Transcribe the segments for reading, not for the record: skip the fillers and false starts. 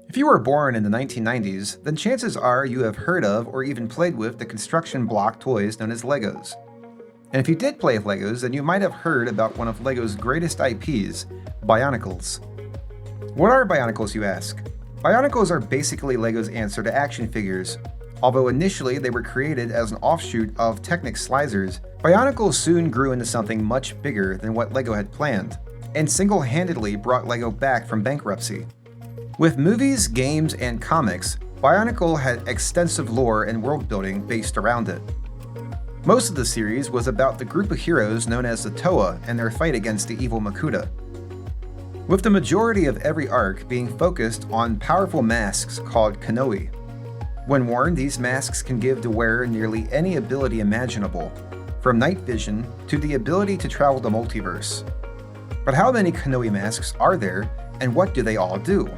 If you were born in the 1990s, then chances are you have heard of or even played with the construction block toys known as Legos. And if you did play with Legos, then you might have heard about one of Lego's greatest IPs, Bionicles. What are Bionicles, you ask? Bionicles are basically Lego's answer to action figures. Although initially they were created as an offshoot of Technic Slicers, Bionicles soon grew into something much bigger than what Lego had planned, and single-handedly brought Lego back from bankruptcy. With movies, games, and comics, Bionicle had extensive lore and world building based around it. Most of the series was about the group of heroes known as the Toa and their fight against the evil Makuta, with the majority of every arc being focused on powerful masks called Kanohi. When worn, these masks can give the wearer nearly any ability imaginable, from night vision to the ability to travel the multiverse. But how many Kanohi masks are there, and what do they all do?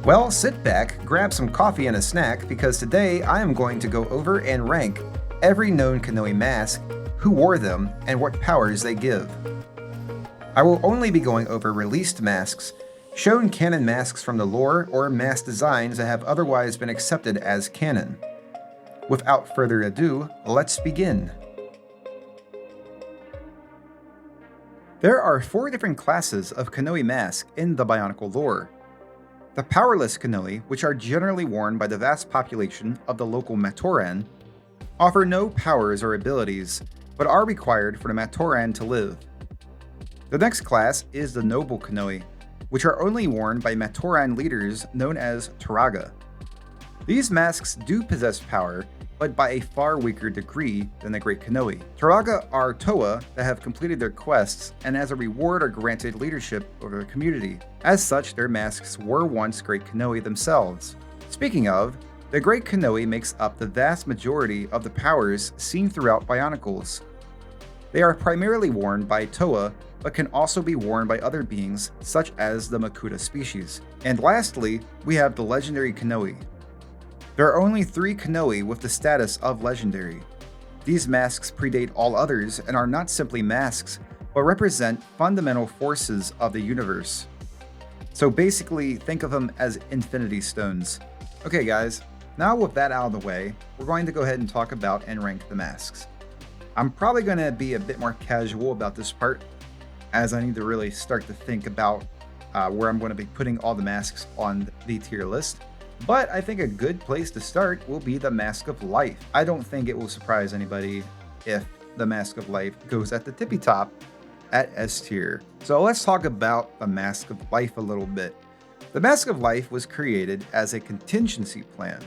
Well, sit back, grab some coffee and a snack, because today I am going to go over and rank every known Kanohi mask, who wore them, and what powers they give. I will only be going over released masks, shown canon masks from the lore, or mask designs that have otherwise been accepted as canon. Without further ado, let's begin. There are 4 different classes of Kanohi mask in the Bionicle lore. The powerless Kanohi, which are generally worn by the vast population of the local Matoran, offer no powers or abilities, but are required for the Matoran to live. The next class is the noble Kanohi, which are only worn by Matoran leaders known as Turaga. These masks do possess power, but by a far weaker degree than the Great Kanohi. Turaga are Toa that have completed their quests and as a reward are granted leadership over the community. As such, their masks were once Great Kanohi themselves. Speaking of, the Great Kanohi makes up the vast majority of the powers seen throughout Bionicles. They are primarily worn by Toa, but can also be worn by other beings such as the Makuta species. And lastly, we have the legendary Kanohi. There are only 3 Kanohi with the status of legendary. These masks predate all others and are not simply masks, but represent fundamental forces of the universe. So basically, think of them as infinity stones. Okay guys, now with that out of the way, we're going to go ahead and talk about and rank the masks. I'm probably going to be a bit more casual about this part, as I need to really start to think about where I'm going to be putting all the masks on the tier list. But I think a good place to start will be the Mask of Life. I don't think it will surprise anybody if the Mask of Life goes at the tippy top at S tier. So let's talk about the Mask of Life a little bit. The Mask of Life was created as a contingency plan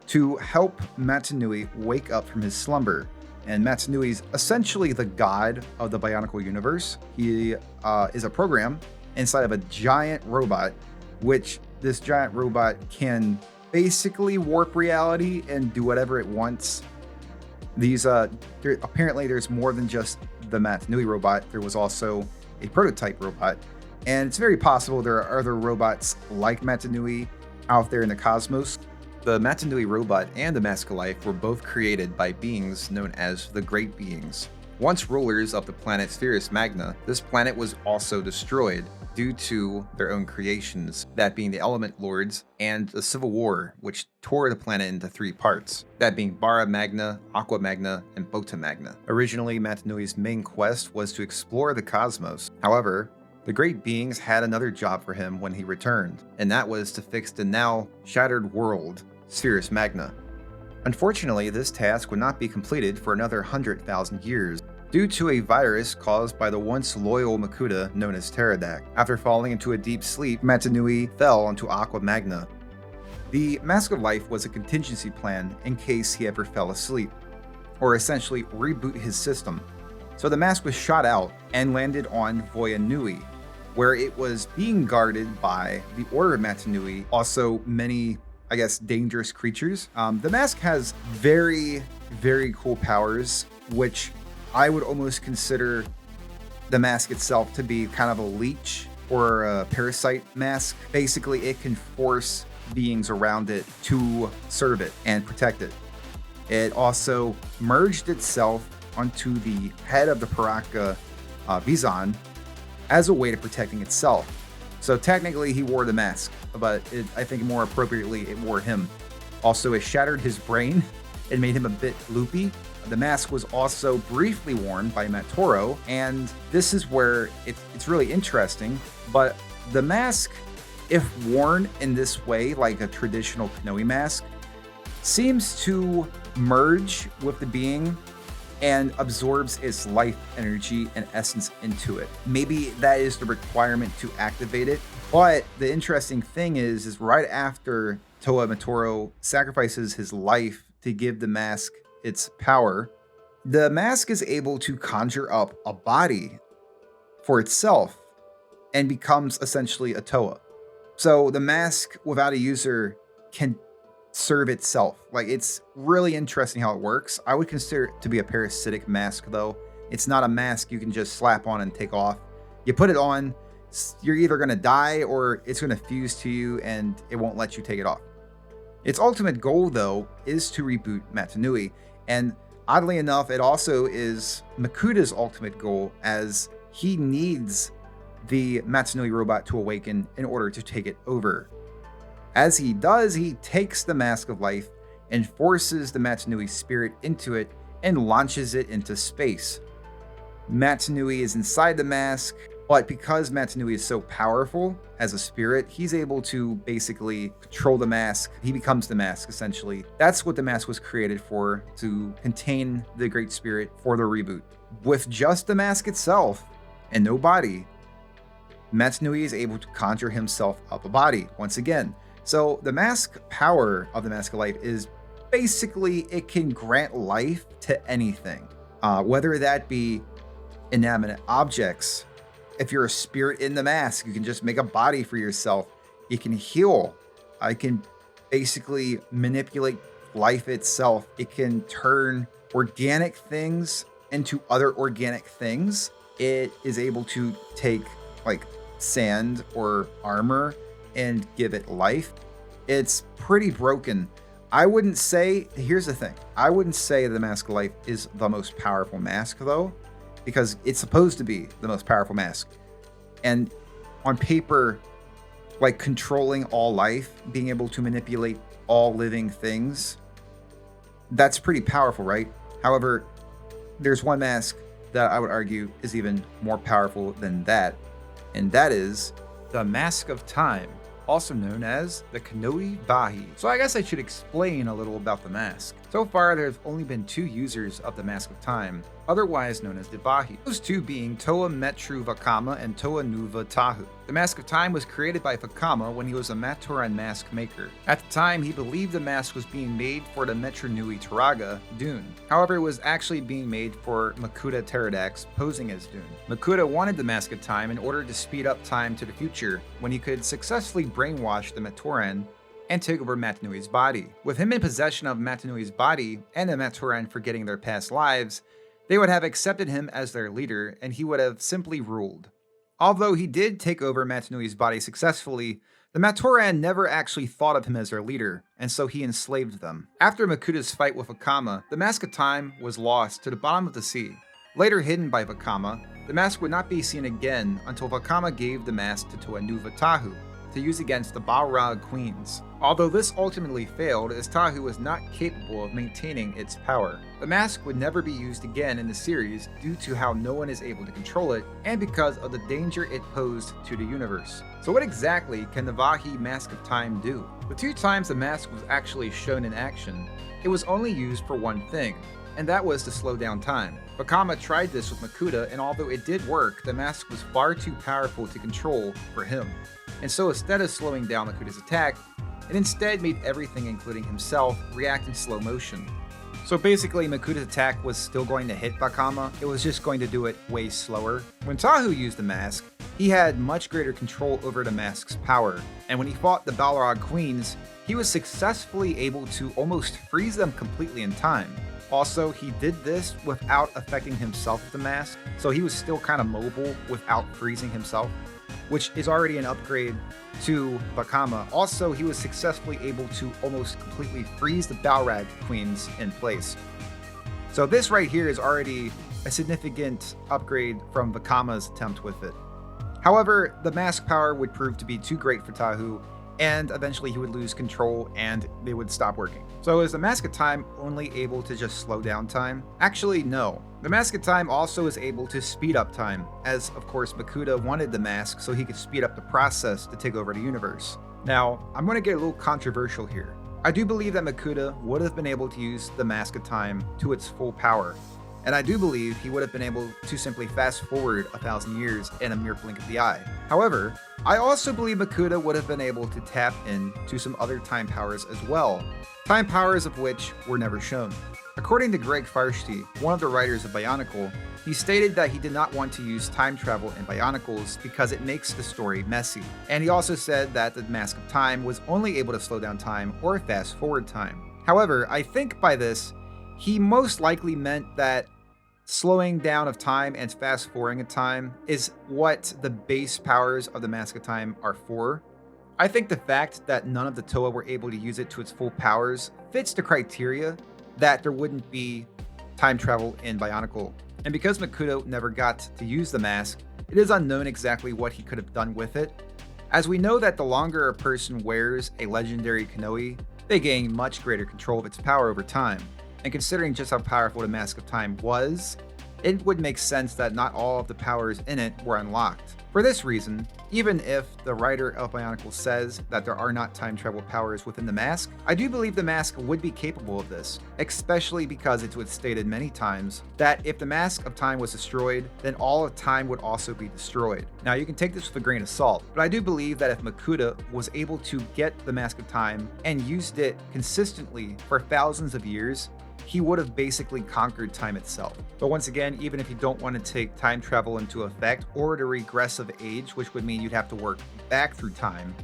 to help Matanui wake up from his slumber. And Matanui's essentially the god of the Bionicle universe. He is a program inside of a giant robot, which this giant robot can basically warp reality and do whatever it wants. Apparently there's more than just the Matanui robot. There was also a prototype robot. And it's very possible there are other robots like Matanui out there in the cosmos. The Matanui robot and the Mask of Life were both created by beings known as the Great Beings. Once rulers of the planet Spherus Magna, this planet was also destroyed due to their own creations, that being the Element Lords and the Civil War, which tore the planet into 3 parts, that being Bara Magna, Aqua Magna, and Bota Magna. Originally, Matanui's main quest was to explore the cosmos. However, the Great Beings had another job for him when he returned, and that was to fix the now shattered world, Spherus Magna. Unfortunately, this task would not be completed for another 100,000 years, due to a virus caused by the once loyal Makuta known as Pterodact. After falling into a deep sleep, Matanui fell onto Aqua Magna. The Mask of Life was a contingency plan in case he ever fell asleep, or essentially reboot his system. So the mask was shot out and landed on Voya Nui, where it was being guarded by the Order of Matanui, also many, dangerous creatures. The mask has very, very cool powers, which I would almost consider the mask itself to be kind of a leech or a parasite mask. Basically, it can force beings around it to serve it and protect it. It also merged itself onto the head of the Paraka Vizan as a way to protecting itself. So technically he wore the mask, but I think more appropriately it wore him. Also, it shattered his brain and made him a bit loopy. The mask was also briefly worn by Matoro, and this is where it's really interesting, but the mask, if worn in this way, like a traditional Kanohi mask, seems to merge with the being and absorbs its life energy and essence into it. Maybe that is the requirement to activate it, but the interesting thing is right after Toa Matoro sacrifices his life to give the mask its power, the mask is able to conjure up a body for itself and becomes essentially a Toa. So the mask without a user can serve itself. Like, it's really interesting how it works. I would consider it to be a parasitic mask though. It's not a mask you can just slap on and take off. You put it on, you're either going to die or it's going to fuse to you and it won't let you take it off. Its ultimate goal though is to reboot Matanui, and oddly enough, it also is Makuta's ultimate goal, as he needs the Matanui robot to awaken in order to take it over. As he does, he takes the Mask of Life and forces the Matanui spirit into it and launches it into space. Matanui is inside the mask, but because Matanui is so powerful as a spirit, he's able to basically control the mask. He becomes the mask, essentially. That's what the mask was created for, to contain the Great Spirit for the reboot. With just the mask itself and no body, Matanui is able to conjure himself up a body once again. So the mask power of the Mask of Life is basically it can grant life to anything, whether that be inanimate objects. If you're a spirit in the mask, you can just make a body for yourself. You can heal. I can basically manipulate life itself. It can turn organic things into other organic things. It is able to take like sand or armor and give it life. It's pretty broken. I wouldn't say, here's the thing, I wouldn't say the Mask of Life is the most powerful mask though, because it's supposed to be the most powerful mask. And on paper, like controlling all life, being able to manipulate all living things, that's pretty powerful, right? However, there's one mask that I would argue is even more powerful than that, and that is the Mask of Time, also known as the Kanohi Bahi. So I guess I should explain a little about the mask. So far, there have only been 2 users of the Mask of Time, otherwise known as the Bahi. Those 2 being Toa Metru Vakama and Toa Nuva Tahu. The Mask of Time was created by Vakama when he was a Matoran mask maker. At the time, he believed the mask was being made for the Metru Nui Taraga, Dune. However, it was actually being made for Makuta Pterodax, posing as Dune. Makuta wanted the Mask of Time in order to speed up time to the future, when he could successfully brainwash the Matoran and take over Matanui's body. With him in possession of Matanui's body and the Matoran forgetting their past lives, they would have accepted him as their leader and he would have simply ruled. Although he did take over Matanui's body successfully, the Matoran never actually thought of him as their leader, and so he enslaved them. After Makuta's fight with Vakama, the Mask of Time was lost to the bottom of the sea. Later hidden by Vakama, the mask would not be seen again until Vakama gave the mask to Toa Nuva Tahu to use against the Balrog Queens. Although this ultimately failed, as Tahu was not capable of maintaining its power. The mask would never be used again in the series due to how no one is able to control it, and because of the danger it posed to the universe. So what exactly can the Vahi Mask of Time do? The 2 times the mask was actually shown in action, it was only used for one thing, and that was to slow down time. Vakama tried this with Makuta, and although it did work, the mask was far too powerful to control for him. And so instead of slowing down Makuta's attack, it instead made everything, including himself, react in slow motion. So basically, Makuta's attack was still going to hit Vakama, it was just going to do it way slower. When Tahu used the mask, he had much greater control over the mask's power, and when he fought the Balrog Queens, he was successfully able to almost freeze them completely in time. Also, he did this without affecting himself with the mask, so he was still kind of mobile without freezing himself, which is already an upgrade to Vakama. Also, he was successfully able to almost completely freeze the Balrog Queens in place. So this right here is already a significant upgrade from Vakama's attempt with it. However, the mask power would prove to be too great for Tahu, and eventually he would lose control and it would stop working. So is the Mask of Time only able to just slow down time? Actually, no. The Mask of Time also is able to speed up time, as of course Makuta wanted the mask so he could speed up the process to take over the universe. Now, I'm going to get a little controversial here. I do believe that Makuta would have been able to use the Mask of Time to its full power, and I do believe he would have been able to simply fast forward 1,000 years in a mere blink of the eye. However, I also believe Makuta would have been able to tap into some other time powers as well, time powers of which were never shown. According to Greg Farshtey, one of the writers of Bionicle, he stated that he did not want to use time travel in Bionicles because it makes the story messy. And he also said that the Mask of Time was only able to slow down time or fast forward time. However, I think by this, he most likely meant that slowing down of time and fast forwarding of time is what the base powers of the Mask of Time are for. I think the fact that none of the Toa were able to use it to its full powers fits the criteria that there wouldn't be time travel in Bionicle. And because Makuta never got to use the mask, it is unknown exactly what he could have done with it. As we know that the longer a person wears a legendary Kanohi, they gain much greater control of its power over time. And considering just how powerful the Mask of Time was, it would make sense that not all of the powers in it were unlocked. For this reason, even if the writer of Bionicle says that there are not time travel powers within the mask, I do believe the mask would be capable of this, especially because it was stated many times that if the Mask of Time was destroyed, then all of time would also be destroyed. Now you can take this with a grain of salt, but I do believe that if Makuta was able to get the Mask of Time and used it consistently for thousands of years, he would have basically conquered time itself. But once again, even if you don't want to take time travel into effect or the regressive age, which would mean you'd have to work back through time,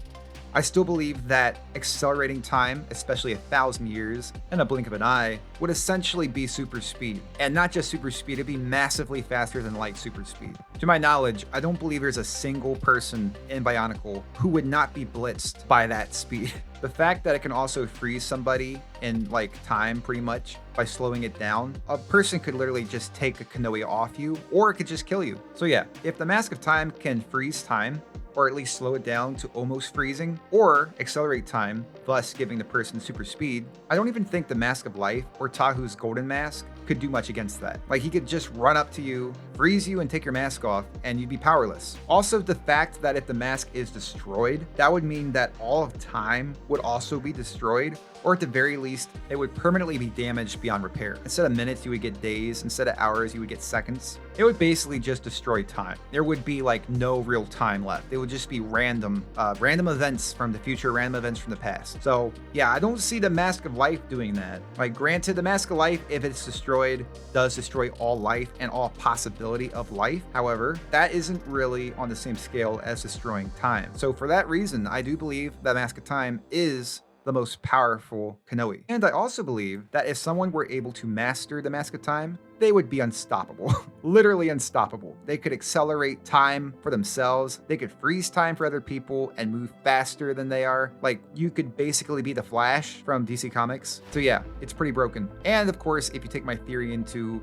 I still believe that accelerating time, especially 1,000 years in a blink of an eye, would essentially be super speed. And not just super speed, it'd be massively faster than light super speed. To my knowledge, I don't believe there's a single person in Bionicle who would not be blitzed by that speed. The fact that it can also freeze somebody in like time pretty much by slowing it down, a person could literally just take a Kanohi off you, or it could just kill you. So yeah, if the Mask of Time can freeze time, or at least slow it down to almost freezing, or accelerate time, thus giving the person super speed, I don't even think the Mask of Life or Tahu's Golden Mask could do much against that. Like, he could just run up to you, freeze you, and take your mask off, and you'd be powerless. Also, the fact that if the mask is destroyed, that would mean that all of time would also be destroyed, or at the very least, it would permanently be damaged beyond repair. Instead of minutes, you would get days. Instead of hours, you would get seconds. It would basically just destroy time. There would be like no real time left. It would just be random events from the future, random events from the past. So yeah, I don't see the Mask of Life doing that. Like, granted, the Mask of Life, if it's destroyed, does destroy all life and all possibility of life. However, that isn't really on the same scale as destroying time. So for that reason, I do believe that Mask of Time is the most powerful Kanohi. And I also believe that if someone were able to master the Mask of Time, they would be unstoppable. Literally unstoppable. They could accelerate time for themselves. They could freeze time for other people and move faster than they are. Like, you could basically be the Flash from DC Comics. So yeah, it's pretty broken. And of course, if you take my theory into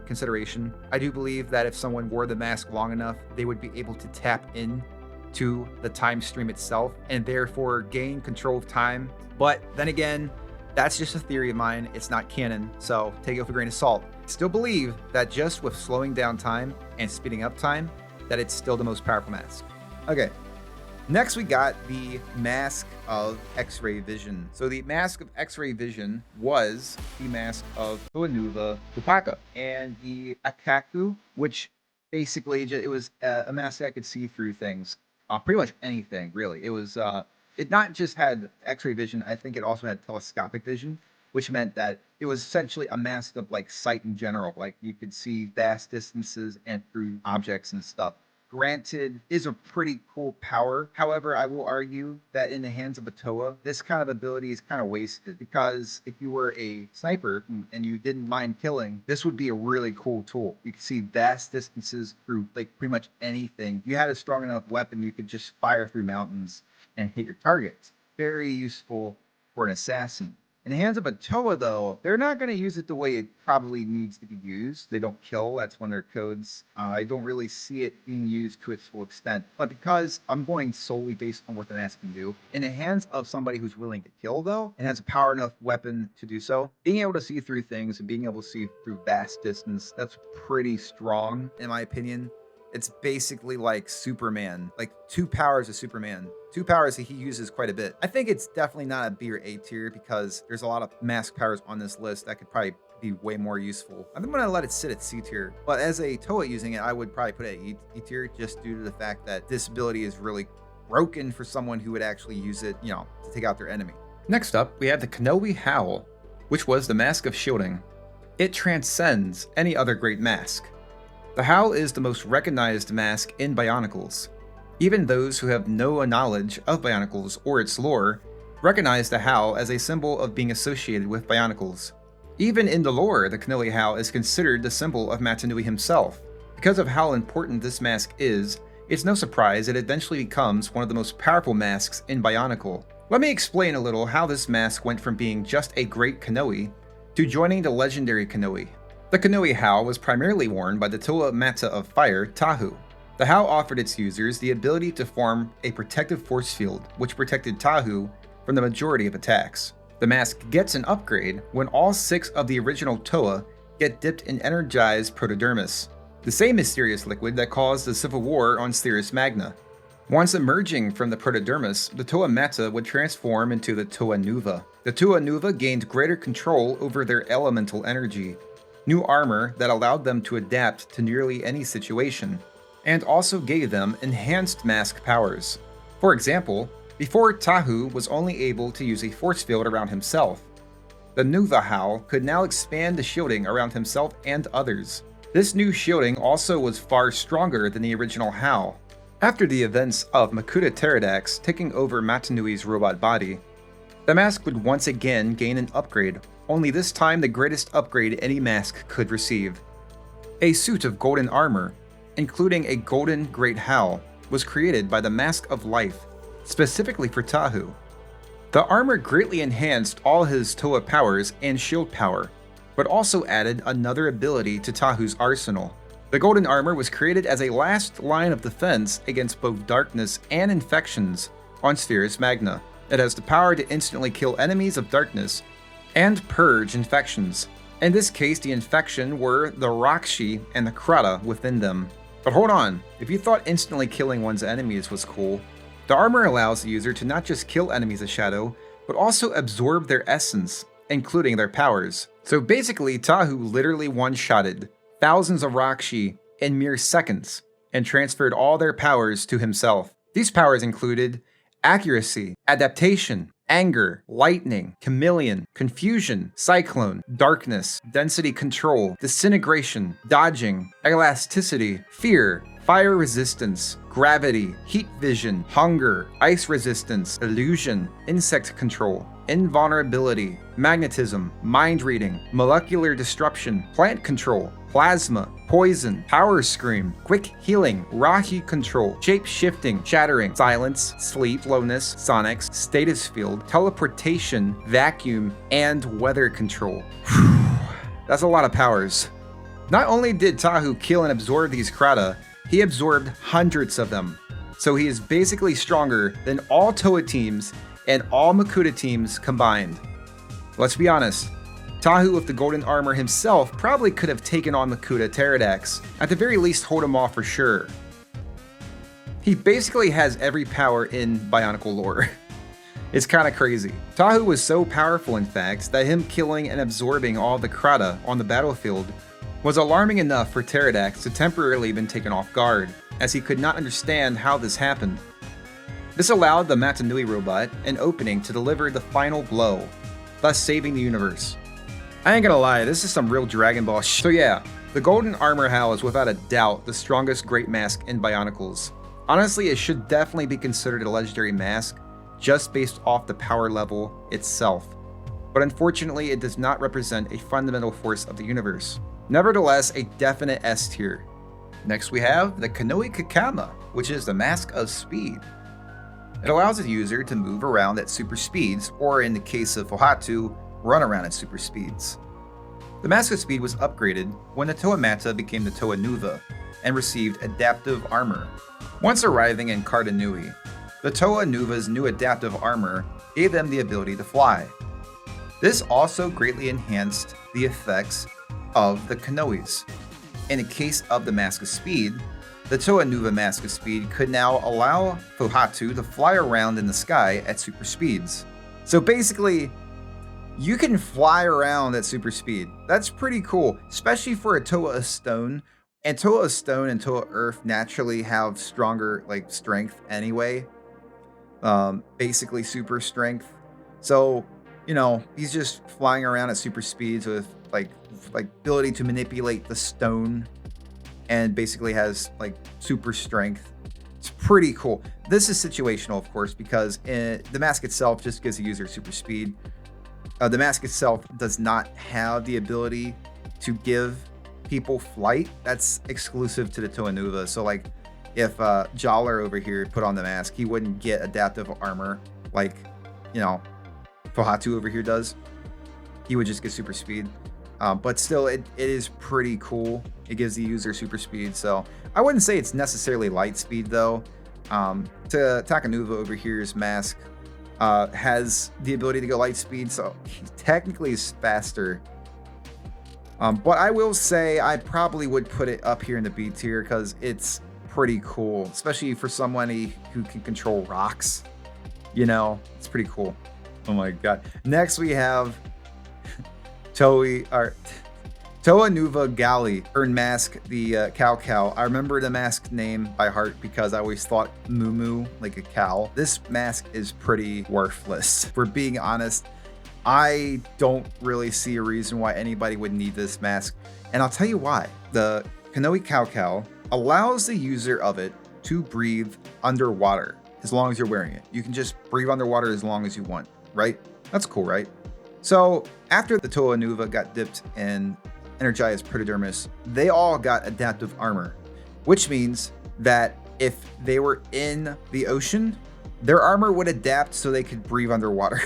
consideration, I do believe that if someone wore the mask long enough, they would be able to tap in to the time stream itself and therefore gain control of time. But then again, that's just a theory of mine. It's not canon, so take it with a grain of salt. Still believe that just with slowing down time and speeding up time, that it's still the most powerful mask. Okay, next we got the Mask of X-Ray Vision. So the Mask of X-Ray Vision was the mask of Toanuva Tupaka and the Akaku, which basically it was a mask that could see through things. Pretty much anything, really. It was, it not just had X-ray vision, I think it also had telescopic vision, which meant that it was essentially a mask of like sight in general. Like, you could see vast distances and through objects and stuff. Granted, is a pretty cool power. However, I will argue that in the hands of a Toa, this kind of ability is kind of wasted, because if you were a sniper and you didn't mind killing, this would be a really cool tool. You could see vast distances through like pretty much anything. If you had a strong enough weapon, you could just fire through mountains and hit your targets. Very useful for an assassin In the hands of a Toa, though, they're not going to use it the way it probably needs to be used. They don't kill, that's one of their codes. I don't really see it being used to its full extent. But because I'm going solely based on what the mask can do, in the hands of somebody who's willing to kill, though, and has a power enough weapon to do so, being able to see through things and being able to see through vast distance, that's pretty strong, in my opinion. It's basically like Superman, like 2 powers of Superman. 2 powers that he uses quite a bit. I think it's definitely not a B or A tier because there's a lot of mask powers on this list that could probably be way more useful. I'm gonna let it sit at C tier, but as a Toa using it, I would probably put it at E tier just due to the fact that this ability is really broken for someone who would actually use it, to take out their enemy. Next up, we have the Kanohi Howl, which was the Mask of Shielding. It transcends any other great mask. The Howl is the most recognized mask in Bionicles. Even those who have no knowledge of Bionicles or its lore recognize the Howl as a symbol of being associated with Bionicles. Even in the lore, the Kanohi Howl is considered the symbol of Matanui himself. Because of how important this mask is, it's no surprise it eventually becomes one of the most powerful masks in Bionicle. Let me explain a little how this mask went from being just a great Kanohi to joining the legendary Kanohi. The Kanohi Howl was primarily worn by the Toa Mata of Fire, Tahu. The Howl offered its users the ability to form a protective force field, which protected Tahu from the majority of attacks. The mask gets an upgrade when all 6 of the original Toa get dipped in energized protodermis, the same mysterious liquid that caused the civil war on Cirrus Magna. Once emerging from the protodermis, the Toa Mata would transform into the Toa Nuva. The Toa Nuva gained greater control over their elemental energy, new armor that allowed them to adapt to nearly any situation, and also gave them enhanced mask powers. For example, before Tahu was only able to use a force field around himself, the Nuva Howl could now expand the shielding around himself and others. This new shielding also was far stronger than the original Howl. After the events of Makuta Pterodax taking over Matanui's robot body, the mask would once again gain an upgrade, only this time the greatest upgrade any mask could receive. A suit of golden armor, including a golden great Howl, was created by the Mask of Life, specifically for Tahu. The armor greatly enhanced all his Toa powers and shield power, but also added another ability to Tahu's arsenal. The golden armor was created as a last line of defense against both darkness and infections on Cirrus Magna. It has the power to instantly kill enemies of darkness and purge infections. In this case, the infection were the Rakshi and the Krata within them. But hold on, if you thought instantly killing one's enemies was cool, the armor allows the user to not just kill enemies of shadow, but also absorb their essence, including their powers. So basically, Tahu literally one-shotted thousands of Rakshi in mere seconds, and transferred all their powers to himself. These powers included accuracy, adaptation, anger, lightning, chameleon, confusion, cyclone, darkness, density control, disintegration, dodging, elasticity, fear, fire resistance, gravity, heat vision, hunger, ice resistance, illusion, insect control, invulnerability, magnetism, mind reading, molecular disruption, plant control, plasma, poison, power scream, quick healing, Rahi control, shape shifting, shattering, silence, sleep, slowness, sonics, status field, teleportation, vacuum, and weather control. That's a lot of powers. Not only did Tahu kill and absorb these Krata, he absorbed hundreds of them. So he is basically stronger than all Toa teams and all Makuta teams combined. Let's be honest, Tahu with the golden armor himself probably could have taken on Makuta Pterodax, at the very least hold him off for sure. He basically has every power in Bionicle lore. It's kinda crazy. Tahu was so powerful in fact that him killing and absorbing all the Krata on the battlefield was alarming enough for Pterodax to temporarily been taken off guard, as he could not understand how this happened. This allowed the Matanui robot an opening to deliver the final blow, thus saving the universe. I ain't gonna lie, this is some real Dragon Ball shit. So yeah, the Golden Armor Howl is without a doubt the strongest great mask in Bionicles. Honestly, it should definitely be considered a legendary mask, just based off the power level itself. But unfortunately, it does not represent a fundamental force of the universe. Nevertheless, a definite S tier. Next we have the Kanohi Kakama, which is the Mask of Speed. It allows the user to move around at super speeds, or in the case of Fohatu, run around at super speeds. The Mask of Speed was upgraded when the Toa Mata became the Toa Nuva and received adaptive armor. Once arriving in Kanohi, the Toa Nuva's new adaptive armor gave them the ability to fly. This also greatly enhanced the effects of the Kanohis. In the case of the Mask of Speed, the Toa Nuva Mask of Speed could now allow Fuhatu to fly around in the sky at super speeds. So basically, you can fly around at super speed. That's pretty cool, especially for a Toa of Stone. And Toa of Stone and Toa Earth naturally have stronger strength anyway. Basically super strength. So, he's just flying around at super speeds with like ability to manipulate the stone and basically has super strength. It's pretty cool. This is situational, of course, because the mask itself just gives the user super speed. The mask itself does not have the ability to give people flight. That's exclusive to the Toa Nuva. So if Jaller over here put on the mask, he wouldn't get adaptive armor like, Fuhatu over here does. He would just get super speed. But still, it is pretty cool. It gives the user super speed. So I wouldn't say it's necessarily light speed though. To Takanuva over here's mask has the ability to go light speed, so he technically is faster. But I will say I probably would put it up here in the B tier because it's pretty cool, especially for someone who can control rocks. It's pretty cool. Oh my god. Next we have Toa Nuva Gali, earned mask, the cow. I remember the mask name by heart because I always thought Moo like a cow. This mask is pretty worthless. For being honest, I don't really see a reason why anybody would need this mask. And I'll tell you why. The Kanohi cow allows the user of it to breathe underwater as long as you're wearing it. You can just breathe underwater as long as you want, right? That's cool, right? So after the Toa Nuva got dipped in Energized Protodermis, they all got adaptive armor, which means that if they were in the ocean, their armor would adapt so they could breathe underwater,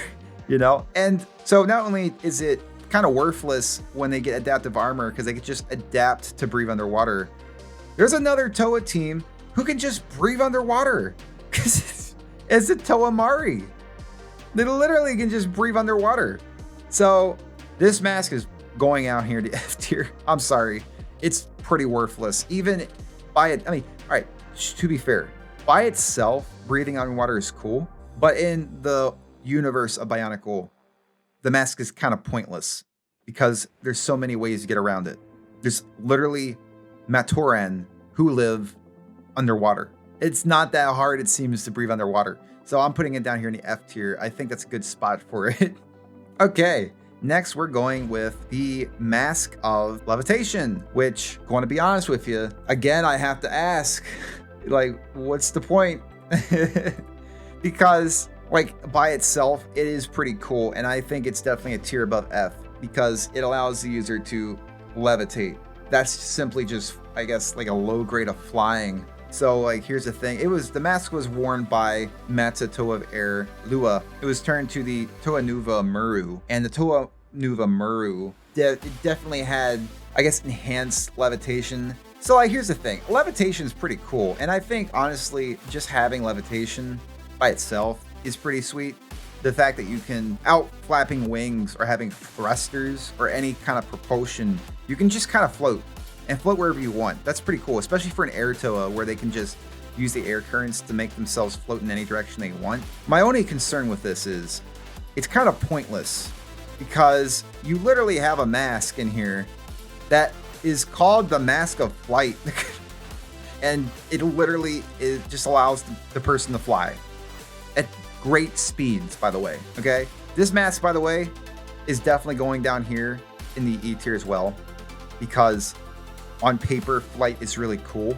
And so not only is it kind of worthless when they get adaptive armor because they could just adapt to breathe underwater, there's another Toa team who can just breathe underwater because it's a Toa Mari. They literally can just breathe underwater. So this mask is going out here to F tier. I'm sorry. It's pretty worthless. Even by it, all right, to be fair, by itself, breathing underwater is cool. But in the universe of Bionicle, the mask is kind of pointless because there's so many ways to get around it. There's literally Matoran who live underwater. It's not that hard, it seems, to breathe underwater. So I'm putting it down here in the F tier. I think that's a good spot for it. Okay, next we're going with the Mask of Levitation, which, going to be honest with you, again, I have to ask, what's the point? Because, by itself, it is pretty cool, and I think it's definitely a tier above F because it allows the user to levitate. That's simply just, I guess, a low grade of flying. So here's the thing. The mask was worn by Mata Toa of Air Lua. It was turned to the Toa Nuva Muru. And the Toa Nuva Muru definitely had, I guess, enhanced levitation. So here's the thing. Levitation is pretty cool. And I think honestly, just having levitation by itself is pretty sweet. The fact that you can, out flapping wings or having thrusters or any kind of propulsion, you can just kind of float. And float wherever you want. That's pretty cool, especially for an air Toa where they can just use the air currents to make themselves float in any direction they want. My only concern with this is it's kind of pointless because you literally have a mask in here that is called the Mask of Flight. And it literally just allows the person to fly at great speeds, by the way. Okay, this mask, by the way, is definitely going down here in the E tier as well because on paper, flight is really cool.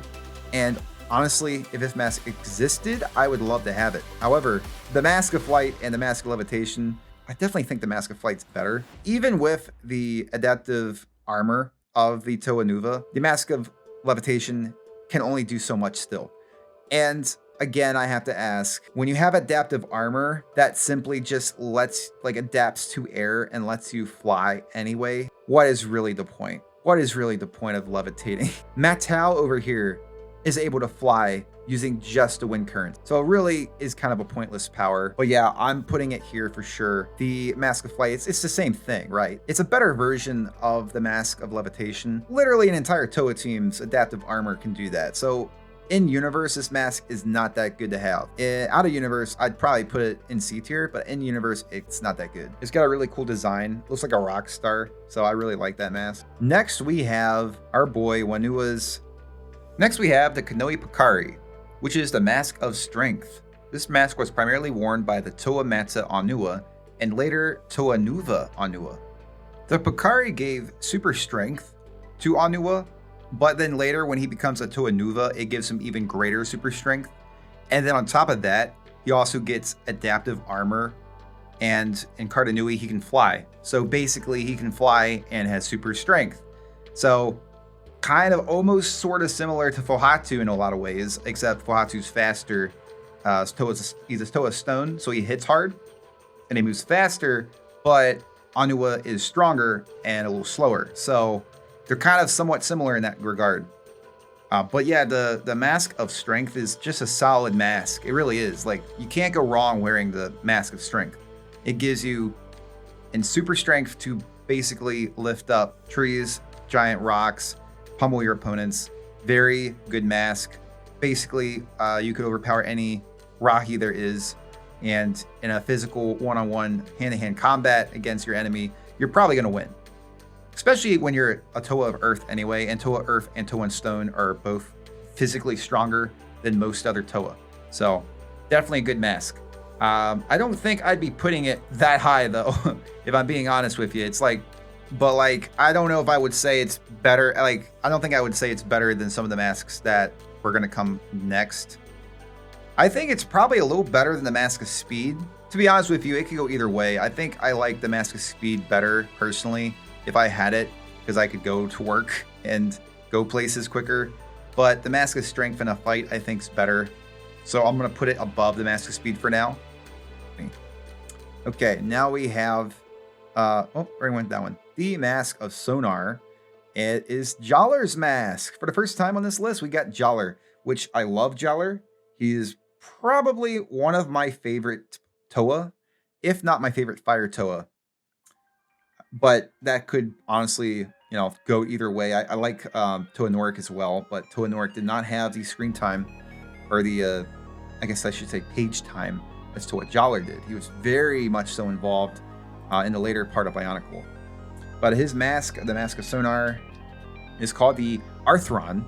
And honestly, if this mask existed, I would love to have it. However, the Mask of Flight and the Mask of Levitation, I definitely think the Mask of Flight's better. Even with the adaptive armor of the Toa Nuva, the Mask of Levitation can only do so much still. And again, I have to ask, when you have adaptive armor that simply just adapts to air and lets you fly anyway, what is really the point? What is really the point of levitating? Mattel over here is able to fly using just a wind current. So it really is kind of a pointless power. But yeah, I'm putting it here for sure. The Mask of Flight, it's the same thing, right? It's a better version of the Mask of Levitation. Literally an entire Toa team's adaptive armor can do that. So in universe, this mask is not that good to have. Out of universe, I'd probably put it in C tier, but in universe, it's not that good. It's got a really cool design. Looks like a rock star. So I really like that mask. Next, we have our boy Wanua's. Next, we have the Kanohi Pakari, which is the Mask of Strength. This mask was primarily worn by the Toa Matsa Onua and later Toa Nuva Onua. The Pakari gave super strength to Onua, but then later when he becomes a Toa Nuva, it gives him even greater super strength. And then on top of that, he also gets adaptive armor, and in Cardanui, he can fly. So basically, he can fly and has super strength. So kind of almost sort of similar to Fohatu in a lot of ways, except Fohatu's faster. He's a Toa Stone, so he hits hard and he moves faster, but Onua is stronger and a little slower. So they're kind of somewhat similar in that regard. But yeah, the Mask of Strength is just a solid mask. It really is. Like, you can't go wrong wearing the Mask of Strength. It gives you in super strength to basically lift up trees, giant rocks, pummel your opponents. Very good mask. Basically, you could overpower any Rahi there is, and in a physical one-on-one hand-to-hand combat against your enemy, you're probably going to win. Especially when you're a Toa of Earth anyway, and Toa Earth and Toa Stone are both physically stronger than most other Toa. So definitely a good mask. I don't think I'd be putting it that high though, if I'm being honest with you. It's like, but like, I don't know if I would say it's better. Like, I don't think I would say it's better than some of the masks that were going to come next. I think it's probably a little better than the Mask of Speed. To be honest with you, it could go either way. I think I like the Mask of Speed better personally if I had it, because I could go to work and go places quicker. But the Mask of Strength in a fight, I think, is better. So I'm going to put it above the Mask of Speed for now. Okay, now we have, already went that one. The Mask of Sonar. It is Joller's mask. For the first time on this list, we got Joller, which I love Joller. He is probably one of my favorite Toa, if not my favorite fire Toa. But that could honestly, go either way. I like Toa Norik as well, but Toa Norik did not have the screen time, or the, I guess I should say page time, as to what Joller did. He was very much so involved in the later part of Bionicle. But his mask, the Mask of Sonar, is called the Arthron,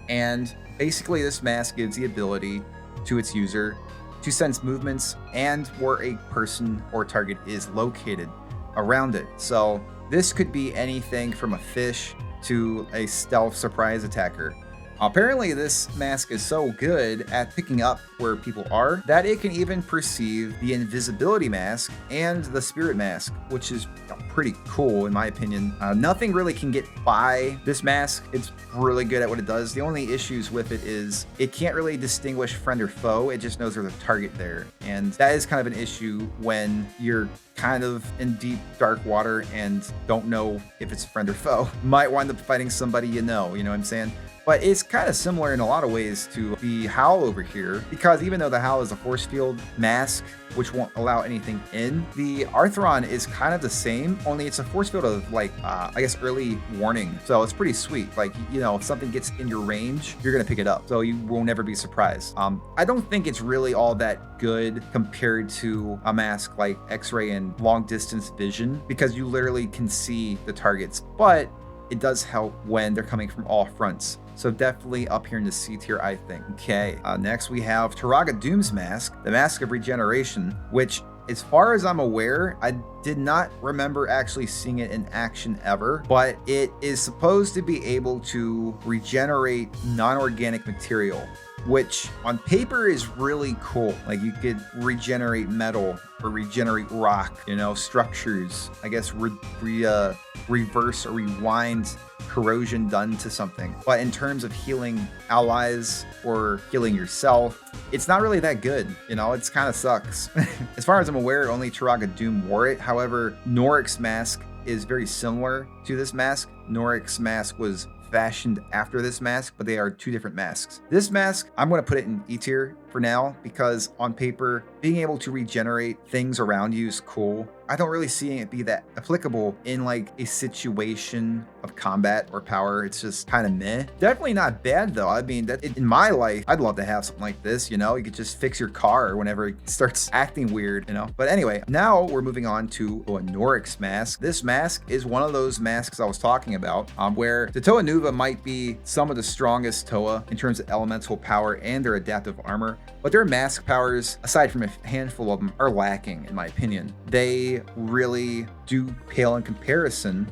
and basically this mask gives the ability to its user to sense movements and where a person or target is located around it. So this could be anything from a fish to a stealth surprise attacker. Apparently this mask is so good at picking up where people are that it can even perceive the invisibility mask and the spirit mask, which is pretty cool in my opinion. Nothing really can get by this mask. It's really good at what it does. The only issues with it is it can't really distinguish friend or foe. It just knows there's a target there. And that is kind of an issue when you're kind of in deep dark water and don't know if it's friend or foe. Might wind up fighting somebody you know what I'm saying? But it's kind of similar in a lot of ways to the Howl over here, because even though the Howl is a force field mask, which won't allow anything in, the Arthron is kind of the same, only it's a force field of I guess early warning. So it's pretty sweet. Like, if something gets in your range, you're going to pick it up. So you will never be surprised. I don't think it's really all that good compared to a mask like X-ray and long distance vision, because you literally can see the targets, but it does help when they're coming from all fronts. So definitely up here in the C tier, I think. Okay, next we have Turaga Doom's mask, the Mask of Regeneration, which, as far as I'm aware, I did not remember actually seeing it in action ever, but it is supposed to be able to regenerate non-organic material, which on paper is really cool. Like, you could regenerate metal or regenerate rock, structures, I guess reverse or rewind corrosion done to something. But in terms of healing allies or healing yourself, it's not really that good. You know, it's kind of sucks. As far as I'm aware, only Turaga Doom wore it. However, Norik's mask is very similar to this mask. Norik's mask was fashioned after this mask, but they are two different masks. This mask, I'm going to put it in E tier for now because on paper, being able to regenerate things around you is cool. I don't really see it be that applicable in like a situation of combat or power. It's just kind of meh. Definitely not bad though. I mean, in my life, I'd love to have something like this, you know? You could just fix your car whenever it starts acting weird, you know? But anyway, now we're moving on to a Norik's mask. This mask is one of those masks I was talking about, where the Toa Nuva might be some of the strongest Toa in terms of elemental power and their adaptive armor, but their mask powers, aside from a handful of them, are lacking in my opinion. They really do pale in comparison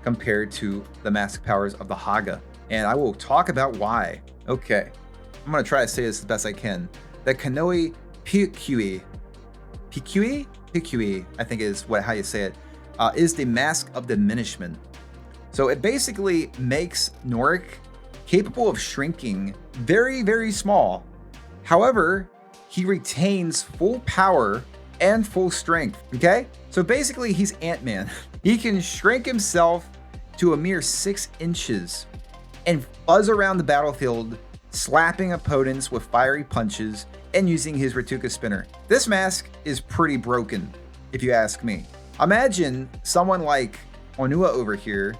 compared to the mask powers of the Haga, and I will talk about why. Okay, I'm gonna try to say this the best I can. The Kanohi Pikui, I think is how you say it, is the mask of diminishment. So it basically makes Norik capable of shrinking very, very small. However, he retains full power and full strength, okay? So basically, he's Ant-Man. He can shrink himself to a mere 6 inches and buzz around the battlefield, slapping opponents with fiery punches and using his Ratuka spinner. This mask is pretty broken, if you ask me. Imagine someone like Onua over here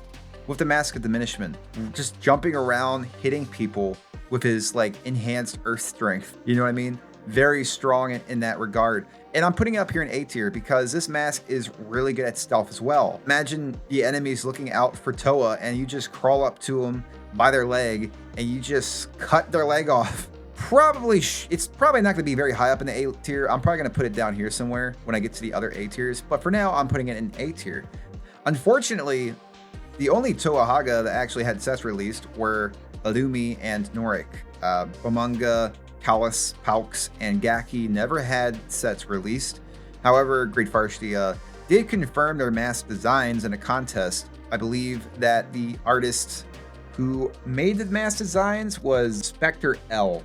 with the mask of diminishment, just jumping around, hitting people with his like enhanced earth strength. You know what I mean? Very strong in that regard. And I'm putting it up here in A tier because this mask is really good at stealth as well. Imagine the enemies looking out for Toa and you just crawl up to them by their leg and you just cut their leg off. It's probably not going to be very high up in the A tier. I'm probably going to put it down here somewhere when I get to the other A tiers. But for now, I'm putting it in A tier. Unfortunately, the only Toa Haga that actually had sets released were Illumi and Norik. Bomunga, Kalas, Palks, and Gaki never had sets released. However, Great Farshti did confirm their mask designs in a contest. I believe that the artist who made the mask designs was Spectre L,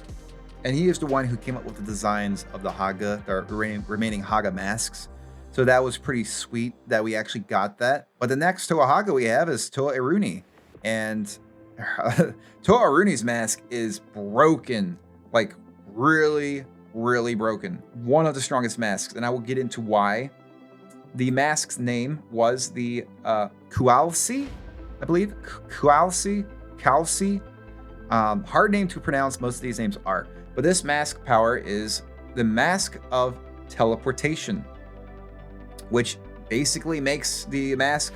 and he is the one who came up with the designs of the Haga, the remaining Haga masks. So that was pretty sweet that we actually got that. But the next Toa Haga we have is Toa Iruni, and Toa Iruni's mask is broken, like really, really broken. One of the strongest masks, and I will get into why. The mask's name was the Kualsi, I believe. Kualsi. Hard name to pronounce, most of these names are. But this mask power is the mask of teleportation, which basically makes the mask,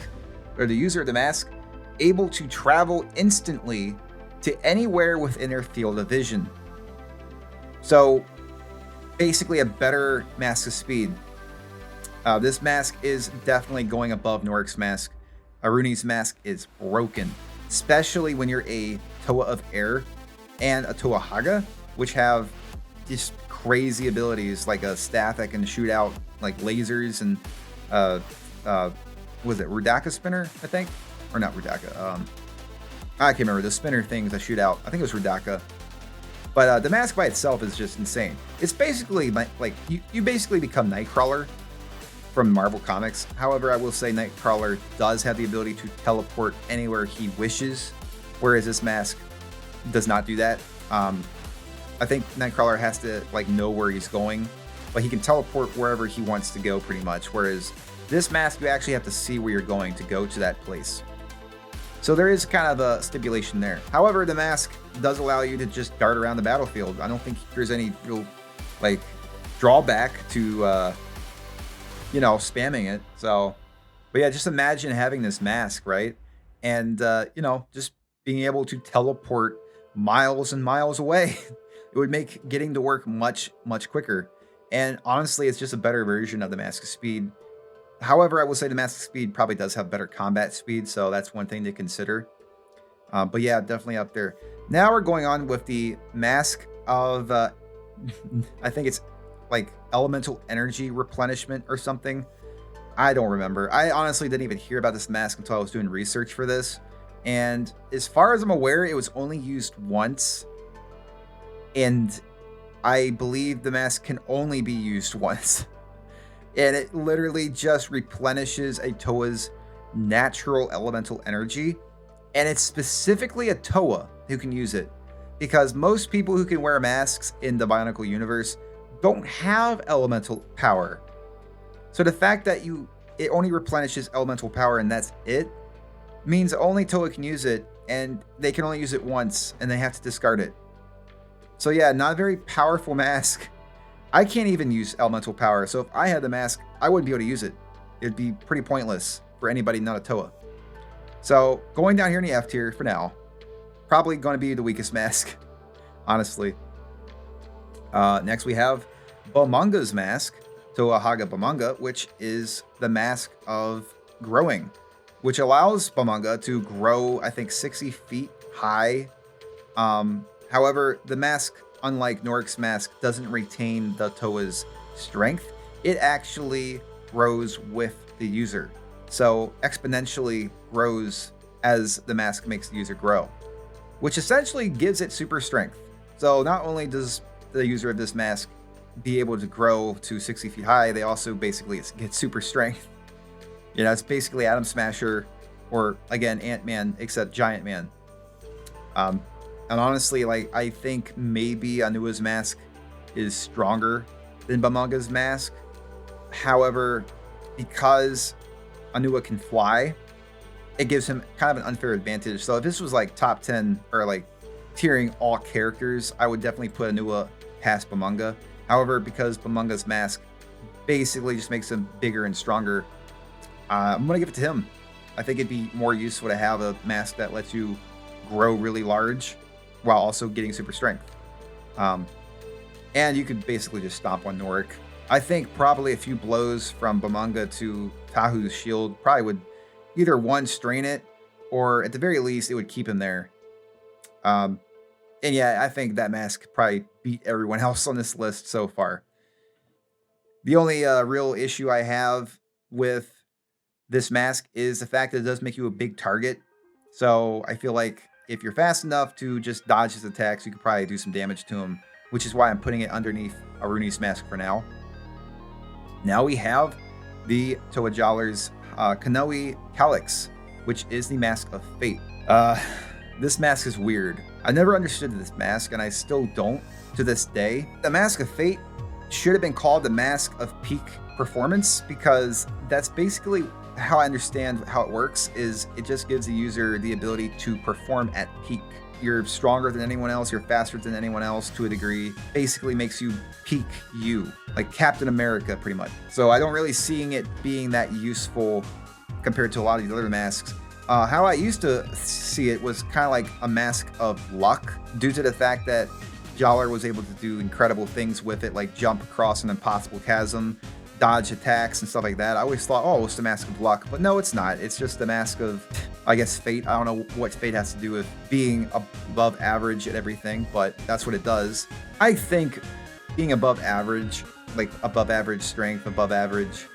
or the user of the mask, able to travel instantly to anywhere within their field of vision. So basically a better mask of speed. This mask is definitely going above Norik's mask. Iruni's mask is broken, especially when you're a Toa of Air and a Toa Haga, which have just crazy abilities like a staff that can shoot out like lasers and was it Rudaka spinner, I think? Or not Rudaka. I can't remember the spinner things that shoot out. I think it was Rudaka. But the mask by itself is just insane. It's basically like you basically become Nightcrawler from Marvel Comics. However, I will say Nightcrawler does have the ability to teleport anywhere he wishes, whereas this mask does not do that. I think Nightcrawler has to like know where he's going, but he can teleport wherever he wants to go pretty much, whereas this mask you actually have to see where you're going to go to that place. So there is kind of a stipulation there. However, the mask does allow you to just dart around the battlefield. I don't think there's any real like drawback to spamming it. So, but yeah, just imagine having this mask, right? And just being able to teleport miles and miles away. It would make getting to work much, much quicker. And honestly, it's just a better version of the Mask of Speed. However, I will say the Mask of Speed probably does have better combat speed, so that's one thing to consider. But yeah, definitely up there. Now we're going on with the Mask of, I think it's like Elemental Energy Replenishment or something. I don't remember. I honestly didn't even hear about this mask until I was doing research for this. And as far as I'm aware, it was only used once. And I believe the mask can only be used once. And it literally just replenishes a Toa's natural elemental energy. And it's specifically a Toa who can use it. Because most people who can wear masks in the Bionicle universe don't have elemental power. So the fact that it only replenishes elemental power and that's it, means only Toa can use it, and they can only use it once, and they have to discard it. So yeah, not a very powerful mask. I can't even use elemental power, so if I had the mask, I wouldn't be able to use it. It'd be pretty pointless for anybody not a Toa. So going down here in the F tier for now, probably going to be the weakest mask, honestly. Next we have Bamanga's mask, Toahaga Bamanga, which is the mask of growing, which allows Bamanga to grow, I think, 60 feet high. However, the mask, unlike Norik's mask, doesn't retain the Toa's strength. It actually grows with the user. So exponentially grows as the mask makes the user grow, which essentially gives it super strength. So not only does the user of this mask be able to grow to 60 feet high, they also basically get super strength. You know, it's basically Atom Smasher, or again, Ant-Man, except Giant Man. And honestly, like, I think maybe Anua's mask is stronger than Bamanga's mask. However, because Anua can fly, it gives him kind of an unfair advantage. So if this was like top 10 or like tiering all characters, I would definitely put Anua past Bamanga. However, because Bamanga's mask basically just makes him bigger and stronger, I'm going to give it to him. I think it'd be more useful to have a mask that lets you grow really large while also getting super strength. And you could basically just stomp on Norik. I think probably a few blows from Bamanga to Tahu's shield probably would either one, strain it, or at the very least, it would keep him there. And yeah, I think that mask probably beat everyone else on this list so far. The only real issue I have with this mask is the fact that it does make you a big target. So I feel like if you're fast enough to just dodge his attacks, you could probably do some damage to him, which is why I'm putting it underneath Aruni's mask for now. Now we have the Toa Joller's Kanohi Calyx, which is the Mask of Fate. This mask is weird. I never understood this mask, and I still don't to this day. The Mask of Fate should have been called the Mask of Peak Performance, because that's basically how I understand how it works. Is it just gives the user the ability to perform at peak. You're stronger than anyone else, you're faster than anyone else to a degree. Basically makes you peak you, like Captain America pretty much. So I don't really seeing it being that useful compared to a lot of the other masks. How I used to see it was kind of like a mask of luck, due to the fact that Joller was able to do incredible things with it, like jump across an impossible chasm, dodge attacks and stuff like that. I always thought, oh, it's the Mask of Luck, but no, it's not. It's just the Mask of, I guess, Fate. I don't know what Fate has to do with being above average at everything, but that's what it does. I think being above average, like above average strength, above average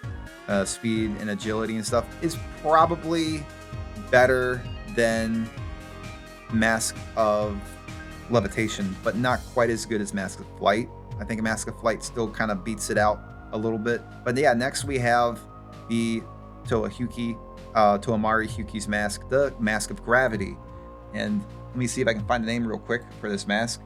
speed and agility and stuff, is probably better than Mask of Levitation, but not quite as good as Mask of Flight. I think Mask of Flight still kind of beats it out a little bit. But yeah, next we have the Toamari Hyuki's mask, the Mask of Gravity. And let me see if I can find the name real quick for this mask.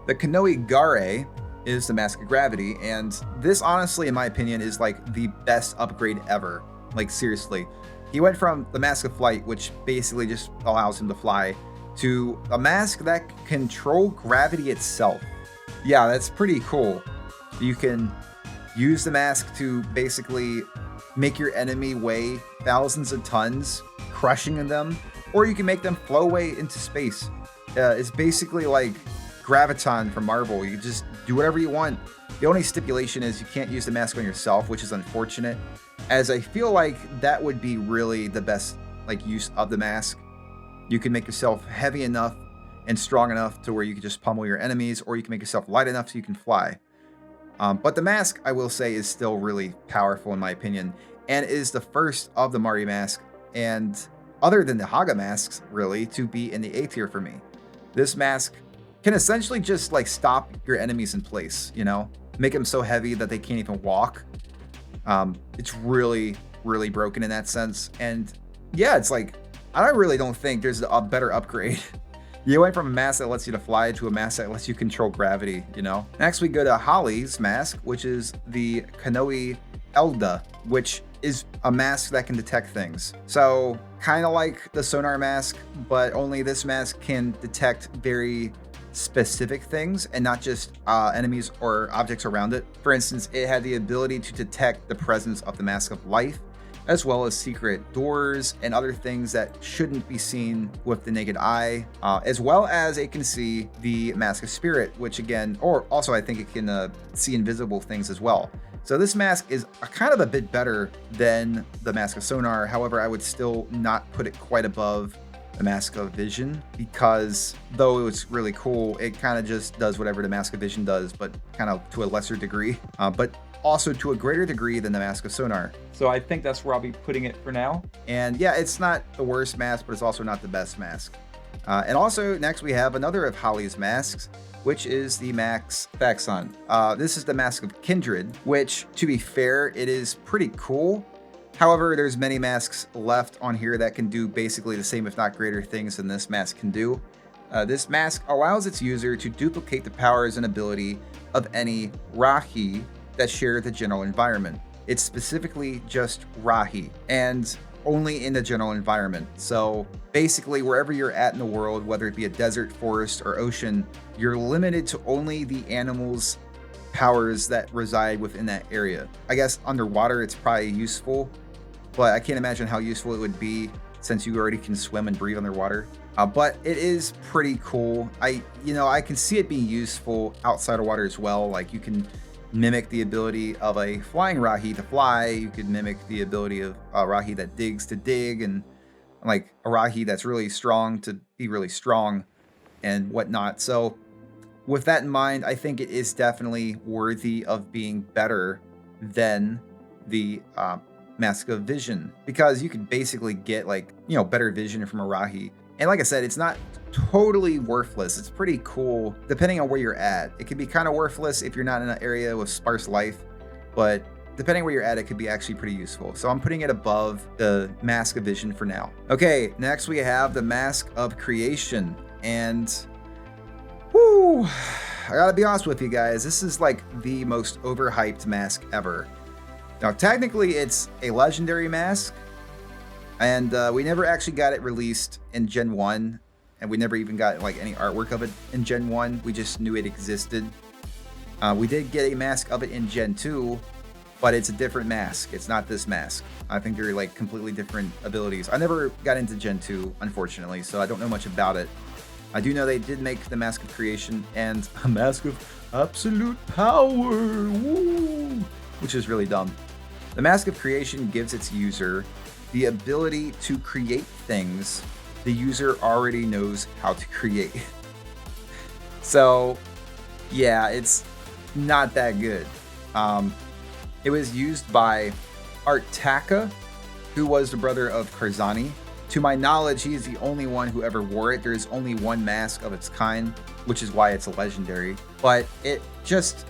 The Kanohi Gare is the Mask of Gravity, and this honestly, in my opinion, is like the best upgrade ever. Like seriously. He went from the Mask of Flight, which basically just allows him to fly, to a mask that can control gravity itself. Yeah, that's pretty cool. You can use the mask to basically make your enemy weigh thousands of tons, crushing them, or you can make them flow away into space. It's basically like Graviton from Marvel. You just do whatever you want. The only stipulation is you can't use the mask on yourself, which is unfortunate, as I feel like that would be really the best use of the mask. You can make yourself heavy enough and strong enough to where you can just pummel your enemies, or you can make yourself light enough so you can fly. But the mask, I will say, is still really powerful in my opinion, and is the first of the Mari mask. And other than the Haga masks, really, to be in the A tier for me. This mask can essentially just like stop your enemies in place, you know, make them so heavy that they can't even walk. It's really, really broken in that sense. And yeah, it's like, I really don't think there's a better upgrade. You went from a mask that lets you to fly to a mask that lets you control gravity, you know? Next, we go to Holly's mask, which is the Kanohi Elda, which is a mask that can detect things. So kind of like the sonar mask, but only this mask can detect very specific things and not just enemies or objects around it. For instance, it had the ability to detect the presence of the Mask of Life, as well as secret doors and other things that shouldn't be seen with the naked eye, as well as it can see the Mask of Spirit, which again, or also I think it can see invisible things as well. So this mask is kind of a bit better than the Mask of Sonar. However, I would still not put it quite above the Mask of Vision, because though it's really cool, it kind of just does whatever the Mask of Vision does, but kind of to a lesser degree. But also to a greater degree than the Mask of Sonar. So I think that's where I'll be putting it for now. And yeah, it's not the worst mask, but it's also not the best mask. And also next we have another of Holly's masks, which is the Max Faxon. This is the Mask of Kindred, which to be fair, it is pretty cool. However, there's many masks left on here that can do basically the same, if not greater things than this mask can do. This mask allows its user to duplicate the powers and ability of any Rahi that share the general environment. It's specifically just Rahi, and only in the general environment. So basically, wherever you're at in the world, whether it be a desert, forest, or ocean, you're limited to only the animals' powers that reside within that area. I guess underwater, it's probably useful, but I can't imagine how useful it would be since you already can swim and breathe underwater. But it is pretty cool. I can see it being useful outside of water as well. Like you can mimic the ability of a flying Rahi to fly. You could mimic the ability of a Rahi that digs to dig, and like a Rahi that's really strong to be really strong and whatnot. So with that in mind, I think it is definitely worthy of being better than the Mask of Vision, because you could basically get like, better vision from a Rahi. And like I said, it's not totally worthless. It's pretty cool depending on where you're at. It can be kind of worthless if you're not in an area with sparse life, but depending where you're at, it could be actually pretty useful. So I'm putting it above the Mask of Vision for now. Okay, next we have the Mask of Creation. And whoo, I gotta be honest with you guys, this is like the most overhyped mask ever. Now, technically it's a legendary mask, and we never actually got it released in Gen 1, and we never even got like any artwork of it in Gen 1. We just knew it existed. We did get a mask of it in Gen 2, but it's a different mask. It's not this mask. I think they're like completely different abilities. I never got into Gen 2, unfortunately, so I don't know much about it. I do know they did make the Mask of Creation and a Mask of Absolute Power, woo, which is really dumb. The Mask of Creation gives its user the ability to create things the user already knows how to create. So yeah, it's not that good. It was used by Artaka, who was the brother of Karzani. To my knowledge, he is the only one who ever wore it. There's only one mask of its kind, which is why it's a legendary. But it just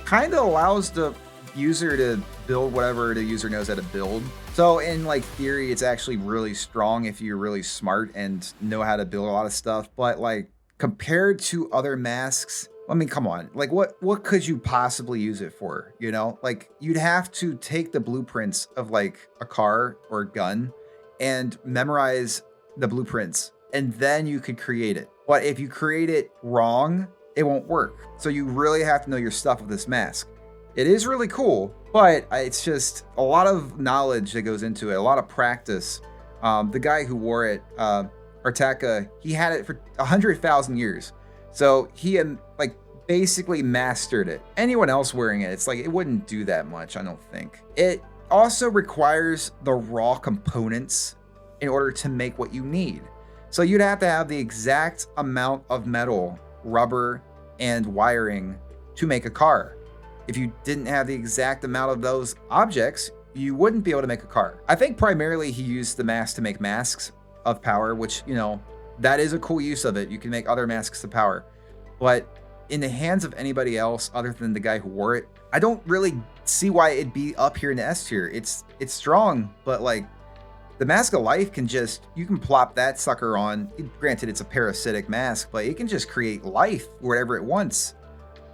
kind of allows the user to build whatever the user knows how to build. So in like theory, it's actually really strong if you're really smart and know how to build a lot of stuff. But like compared to other masks, I mean, come on, like what could you possibly use it for? Like you'd have to take the blueprints of like a car or a gun and memorize the blueprints, and then you could create it. But if you create it wrong, it won't work. So you really have to know your stuff with this mask. It is really cool, but it's just a lot of knowledge that goes into it, a lot of practice. The guy who wore it, Artaka, he had it for 100,000 years. So he like basically mastered it. Anyone else wearing it, it's like it wouldn't do that much, I don't think. It also requires the raw components in order to make what you need. So you'd have to have the exact amount of metal, rubber, and wiring to make a car. If you didn't have the exact amount of those objects, you wouldn't be able to make a car. I think primarily he used the mask to make masks, of power, which, that is a cool use of it. You can make other masks of power. But in the hands of anybody else other than the guy who wore it, I don't really see why it'd be up here in the S tier. It's strong, but like the Mask of Life you can plop that sucker on. Granted, it's a parasitic mask, but it can just create life wherever it wants,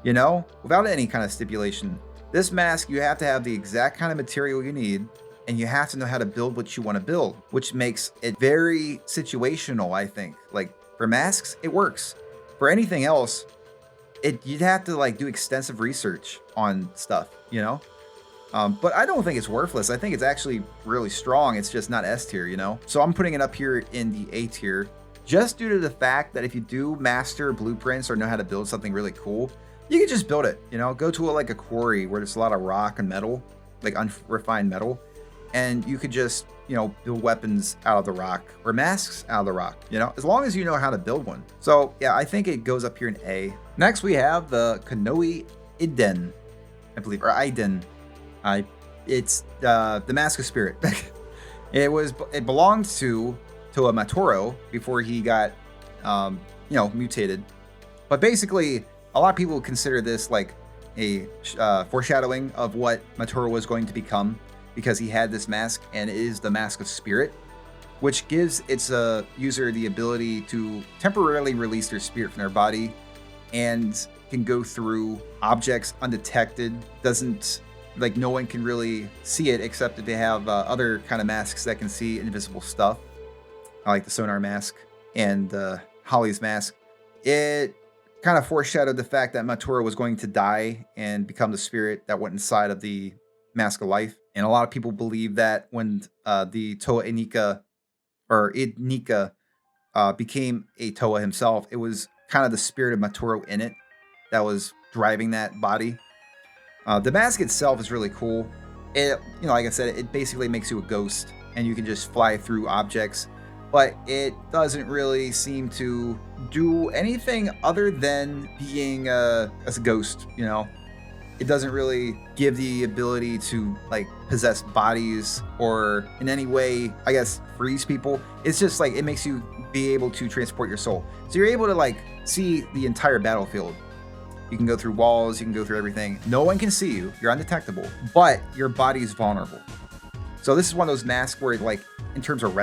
without any kind of stipulation. This mask, you have to have the exact kind of material you need, and you have to know how to build what you want to build, which makes it very situational, I think. Like for masks, it works. For anything else, you'd have to like do extensive research on stuff, but I don't think it's worthless. I think it's actually really strong. It's just not S tier, So I'm putting it up here in the A tier, just due to the fact that if you do master blueprints or know how to build something really cool, you can just build it, go to a quarry where there's a lot of rock and metal, like unrefined metal, and you could just, build weapons out of the rock or masks out of the rock, as long as you know how to build one. So yeah, I think it goes up here in A. Next, we have the Kanohi Iden, I believe, or Iden. It's the Mask of Spirit. It belonged to a Matoro before he got, mutated. But basically, a lot of people consider this like a foreshadowing of what Matoro was going to become, because he had this mask, and it is the Mask of Spirit, which gives its user the ability to temporarily release their spirit from their body and can go through objects undetected. Doesn't, like, no one can really see it except that they have other kind of masks that can see invisible stuff, like the sonar mask and Holly's mask. It kind of foreshadowed the fact that Matoro was going to die and become the spirit that went inside of the Mask of Life. And a lot of people believe that when the Toa Inika, or Idnika, became a Toa himself, it was kind of the spirit of Matoro in it that was driving that body. The mask itself is really cool. It, like I said, it basically makes you a ghost, and you can just fly through objects. But it doesn't really seem to do anything other than being as a ghost, It doesn't really give the ability to like possess bodies or in any way, I guess, freeze people. It's just like it makes you be able to transport your soul. So you're able to like see the entire battlefield. You can go through walls, you can go through everything. No one can see you, you're undetectable, but your body is vulnerable. So this is one of those masks where like in terms of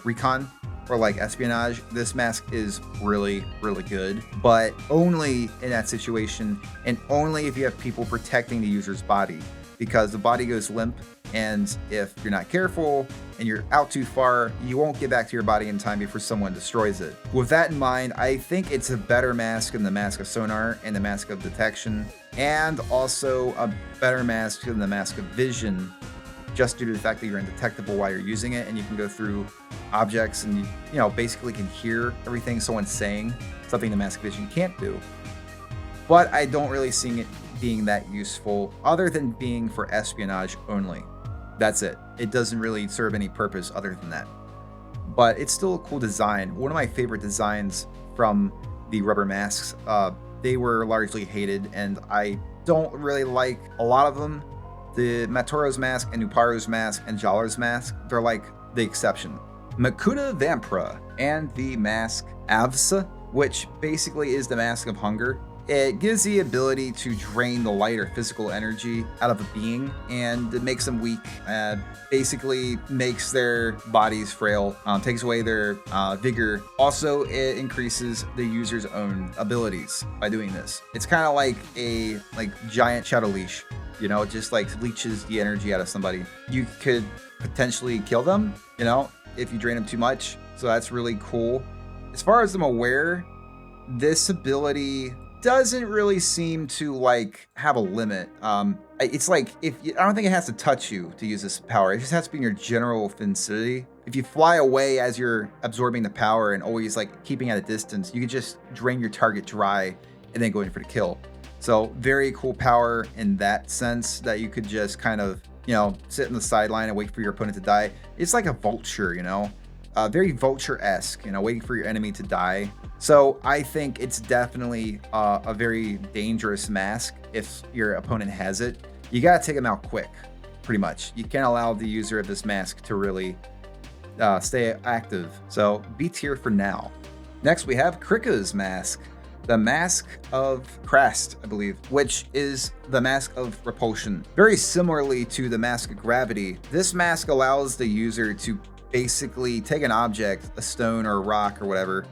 recon or like espionage, this mask is really, really good, but only in that situation and only if you have people protecting the user's body, because the body goes limp, and if you're not careful and you're out too far, you won't get back to your body in time before someone destroys it. With that in mind, I think it's a better mask than the Mask of Sonar and the Mask of Detection, and also a better mask than the Mask of Vision, just due to the fact that you're undetectable while you're using it, and you can go through objects and you basically can hear everything someone's saying, something the Mask of Vision can't do. But I don't really see it being that useful other than being for espionage only. That's it. It doesn't really serve any purpose other than that. But it's still a cool design. One of my favorite designs from the rubber masks. They were largely hated, and I don't really like a lot of them. The Matoro's mask and Uparu's mask and Jalar's mask, they're like the exception. Makuta Vampra and the mask Avsa, which basically is the mask of hunger. It gives the ability to drain the light or physical energy out of a being, and it makes them weak. Basically makes their bodies frail, takes away their vigor. Also, it increases the user's own abilities by doing this. It's kind of like a giant shadow leash. It just like leeches the energy out of somebody. You could potentially kill them, if you drain them too much. So that's really cool. As far as I'm aware, this ability doesn't really seem to like have a limit. It's like I don't think it has to touch you to use this power. It just has to be in your general vicinity. If you fly away as you're absorbing the power and always like keeping at a distance, you can just drain your target dry and then go in for the kill. So very cool power in that sense, that you could just kind of, sit in the sideline and wait for your opponent to die. It's like a vulture, very vulture-esque, waiting for your enemy to die. So I think it's definitely a very dangerous mask if your opponent has it. You gotta take them out quick, pretty much. You can't allow the user of this mask to really stay active. So B tier for now. Next, we have Krika's mask. The Mask of Krast, I believe, which is the Mask of Repulsion. Very similarly to the Mask of Gravity, this mask allows the user to basically take an object, a stone or a rock or whatever,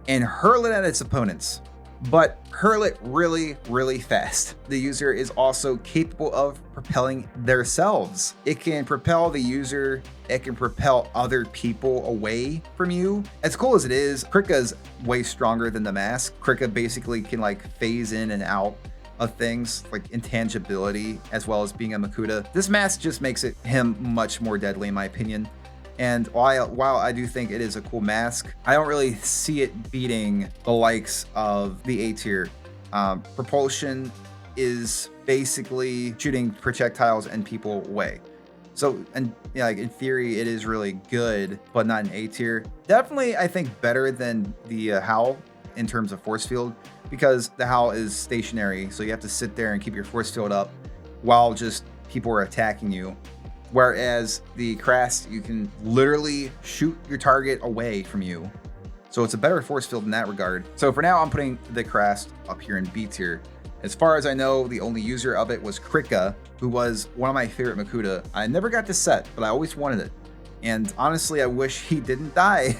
and hurl it at its opponents, but hurl it really, really fast. The user is also capable of propelling themselves. It can propel the user, it can propel other people away from you. As cool as it is, Krika's way stronger than the mask. Krika basically can like phase in and out of things like intangibility as well as being a Makuta. This mask just makes him much more deadly in my opinion. And while I do think it is a cool mask, I don't really see it beating the likes of the A tier. Propulsion is basically shooting projectiles and people away. So, and yeah, like in theory, it is really good, but not an A tier. Definitely, I think better than the Howl in terms of force field, because the Howl is stationary, so you have to sit there and keep your force field up while just people are attacking you. Whereas the Krast, you can literally shoot your target away from you. So it's a better force field in that regard. So for now, I'm putting the Krast up here in B tier. As far as I know, the only user of it was Krika, who was one of my favorite Makuta. I never got to set, but I always wanted it. And honestly, I wish he didn't die.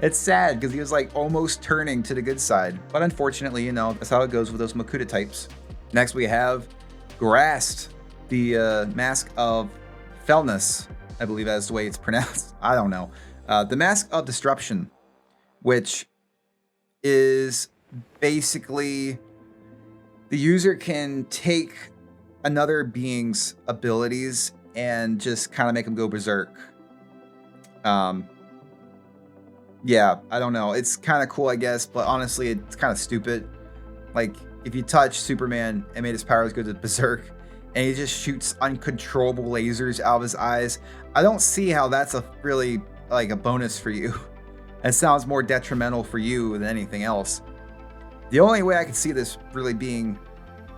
It's sad because he was like almost turning to the good side. But unfortunately, you know, that's how it goes with those Makuta types. Next, we have Grast, the Mask of Felness, I believe that's the way it's pronounced. I don't know. The Mask of Disruption, which is basically the user can take another being's abilities and just kind of make them go berserk. Yeah, I don't know. It's kind of cool, I guess, but honestly, it's kind of stupid. Like, if you touch Superman and made his powers go to berserk, and he just shoots uncontrollable lasers out of his eyes, I don't see how that's a really like a bonus for you. It sounds more detrimental for you than anything else. The only way I can see this really being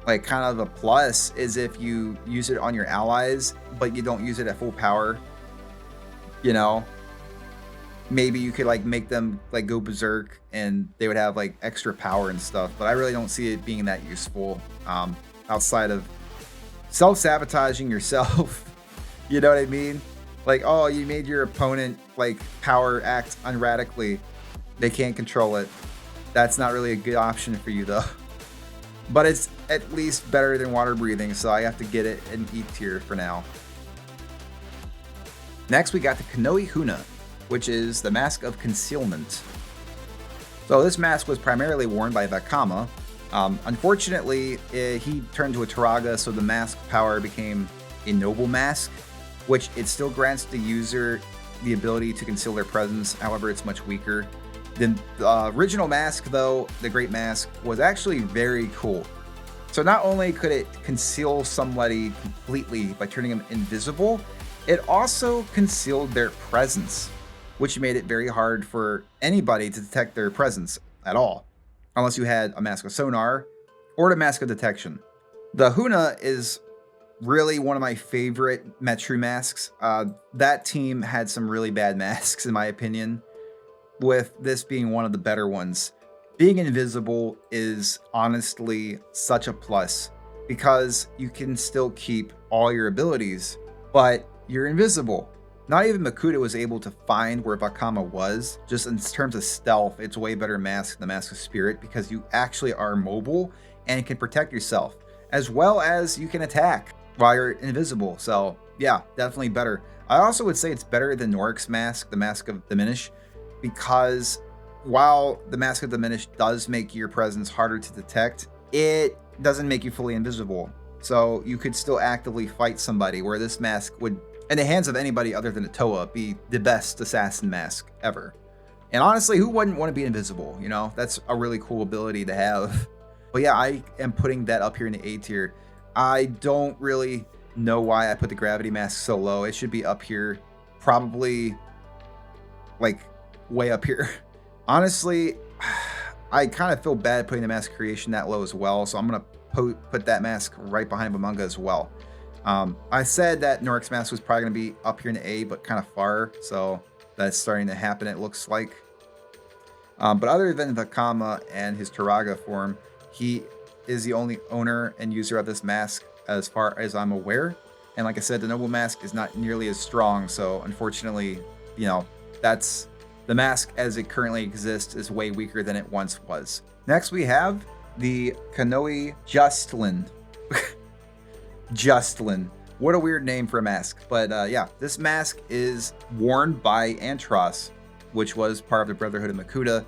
like kind of a plus is if you use it on your allies, but you don't use it at full power. You know, maybe you could like make them like go berserk and they would have like extra power and stuff, but I really don't see it being that useful outside of self-sabotaging yourself. You know what I mean? Like, oh, you made your opponent like power act unradically. They can't control it. That's not really a good option for you though. But it's at least better than water breathing, so I have to get it in E tier for now. Next, we got the Kanohi Huna, which is the Mask of Concealment. So this mask was primarily worn by Vakama. Unfortunately, he turned to a Turaga, so the mask power became a noble mask, which it still grants the user the ability to conceal their presence. However, it's much weaker. The original mask, though, the Great Mask, was actually very cool. So not only could it conceal somebody completely by turning them invisible, it also concealed their presence, which made it very hard for anybody to detect their presence at all, unless you had a Mask of Sonar or the Mask of Detection. The Huna is really one of my favorite Metru masks. That team had some really bad masks, in my opinion, with this being one of the better ones. Being invisible is honestly such a plus because you can still keep all your abilities, but you're invisible. Not even Makuta was able to find where Vakama was. Just in terms of stealth, it's a way better mask than the Mask of Spirit because you actually are mobile and can protect yourself, as well as you can attack while you're invisible. So yeah, definitely better. I also would say it's better than Norik's mask, the Mask of Diminish, because while the Mask of Diminish does make your presence harder to detect, it doesn't make you fully invisible. So you could still actively fight somebody, where this mask would, in the hands of anybody other than a Toa, be the best assassin mask ever. And honestly, who wouldn't want to be invisible? You know, that's a really cool ability to have. But yeah, I am putting that up here in the A tier. I don't really know why I put the gravity mask so low. It should be up here, probably like way up here. Honestly, I kind of feel bad putting the mask creation that low as well, so I'm gonna put that mask right behind Bamunga as well. I said that Norik's mask was probably gonna be up here in the A, but kind of far, so that's starting to happen, it looks like. But other than Vakama and his Turaga form, he is the only owner and user of this mask as far as I'm aware. And like I said, the Noble Mask is not nearly as strong, so unfortunately, that's the mask as it currently exists is way weaker than it once was. Next we have the Kanohi Justlin. Justlin. What a weird name for a mask. But yeah, this mask is worn by Antros, which was part of the Brotherhood of Makuta.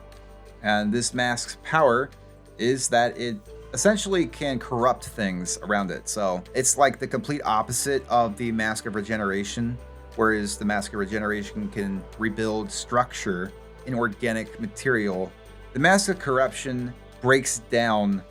And this mask's power is that it essentially can corrupt things around it. So it's like the complete opposite of the Mask of Regeneration, whereas the Mask of Regeneration can rebuild structure in organic material. The Mask of Corruption breaks down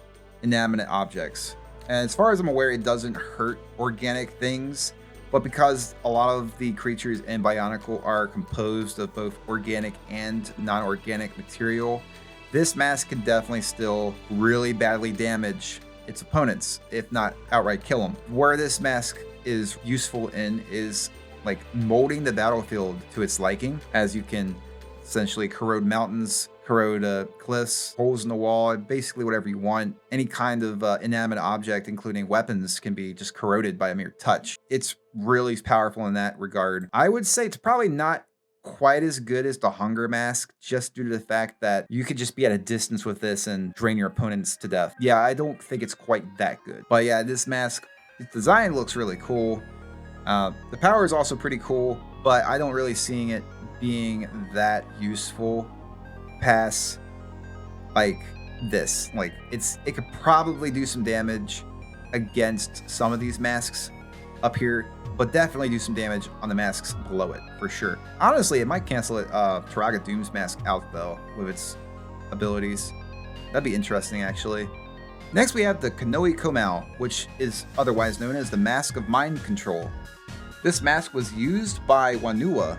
inanimate objects. And as far as I'm aware, it doesn't hurt organic things, but because a lot of the creatures in Bionicle are composed of both organic and non-organic material, this mask can definitely still really badly damage its opponents, if not outright kill them. Where this mask is useful in is like molding the battlefield to its liking, as you can essentially corrode mountains, corrode cliffs, holes in the wall, basically whatever you want. Any kind of inanimate object, including weapons, can be just corroded by a mere touch. It's really powerful in that regard. I would say it's probably not quite as good as the Hunger Mask, just due to the fact that you could just be at a distance with this and drain your opponents to death. Yeah, I don't think it's quite that good. But yeah, this mask, its design looks really cool. The power is also pretty cool, but I don't really see it being that useful past like this. Like it could probably do some damage against some of these masks up here, but definitely do some damage on the masks below it for sure. Honestly, it might cancel it Turaga Doom's mask out though with its abilities. That'd be interesting actually. Next we have the Kanohi Komau, which is otherwise known as the Mask of Mind Control. This mask was used by Wanua.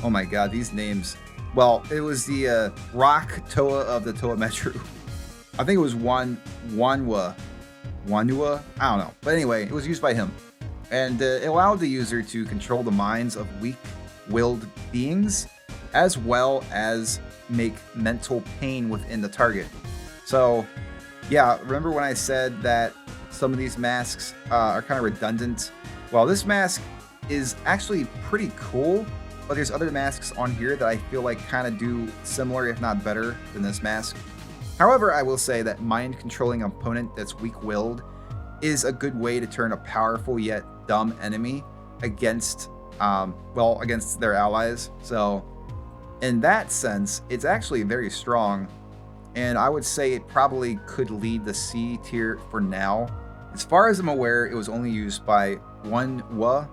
Oh my god, these names. Well, it was the Rock Toa of the Toa Metru. I think it was Wanua. I don't know. But anyway, it was used by him. And it allowed the user to control the minds of weak-willed beings, as well as make mental pain within the target. So, yeah, remember when I said that some of these masks are kind of redundant? Well, this mask is actually pretty cool, but there's other masks on here that I feel like kind of do similar, if not better, than this mask. However, I will say that mind controlling an opponent that's weak-willed is a good way to turn a powerful yet dumb enemy against their allies. So in that sense, it's actually very strong, and I would say it probably could lead the C tier for now. As far as I'm aware, it was only used by Wanua,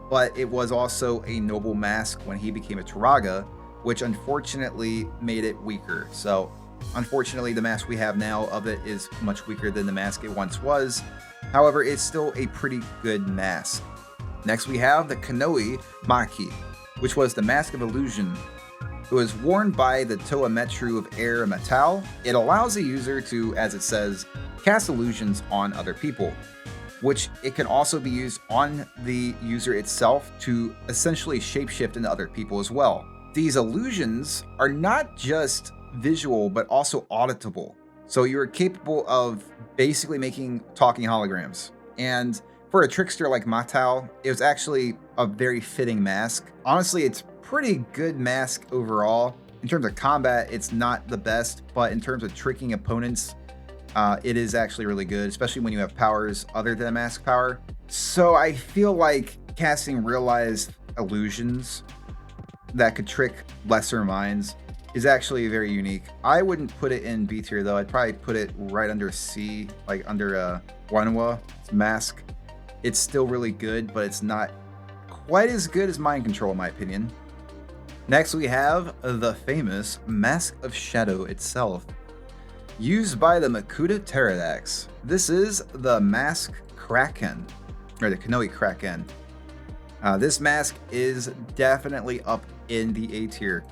but it was also a noble mask when he became a Turaga, which unfortunately made it weaker. So unfortunately, the mask we have now of it is much weaker than the mask it once was. However, it's still a pretty good mask. Next, we have the Kanohi Maki, which was the Mask of Illusion. It was worn by the Toa Metru of Air Metal. It allows the user to, as it says, cast illusions on other people, which it can also be used on the user itself to essentially shapeshift into other people as well. These illusions are not just visual, but also auditable. So you're capable of basically making talking holograms. And for a trickster like Matau, it was actually a very fitting mask. Honestly, it's pretty good mask overall. In terms of combat, it's not the best, but in terms of tricking opponents, it is actually really good, especially when you have powers other than mask power. So I feel like casting realized illusions that could trick lesser minds is actually very unique. I wouldn't put it in B tier though. I'd probably put it right under C, like under Wanua's mask. It's still really good, but it's not quite as good as Mind Control in my opinion. Next we have the famous Mask of Shadow itself, used by the Makuta Pterodax. This is the Mask Kraken, or the Kanohi Kraken. This mask is definitely up in the A tier.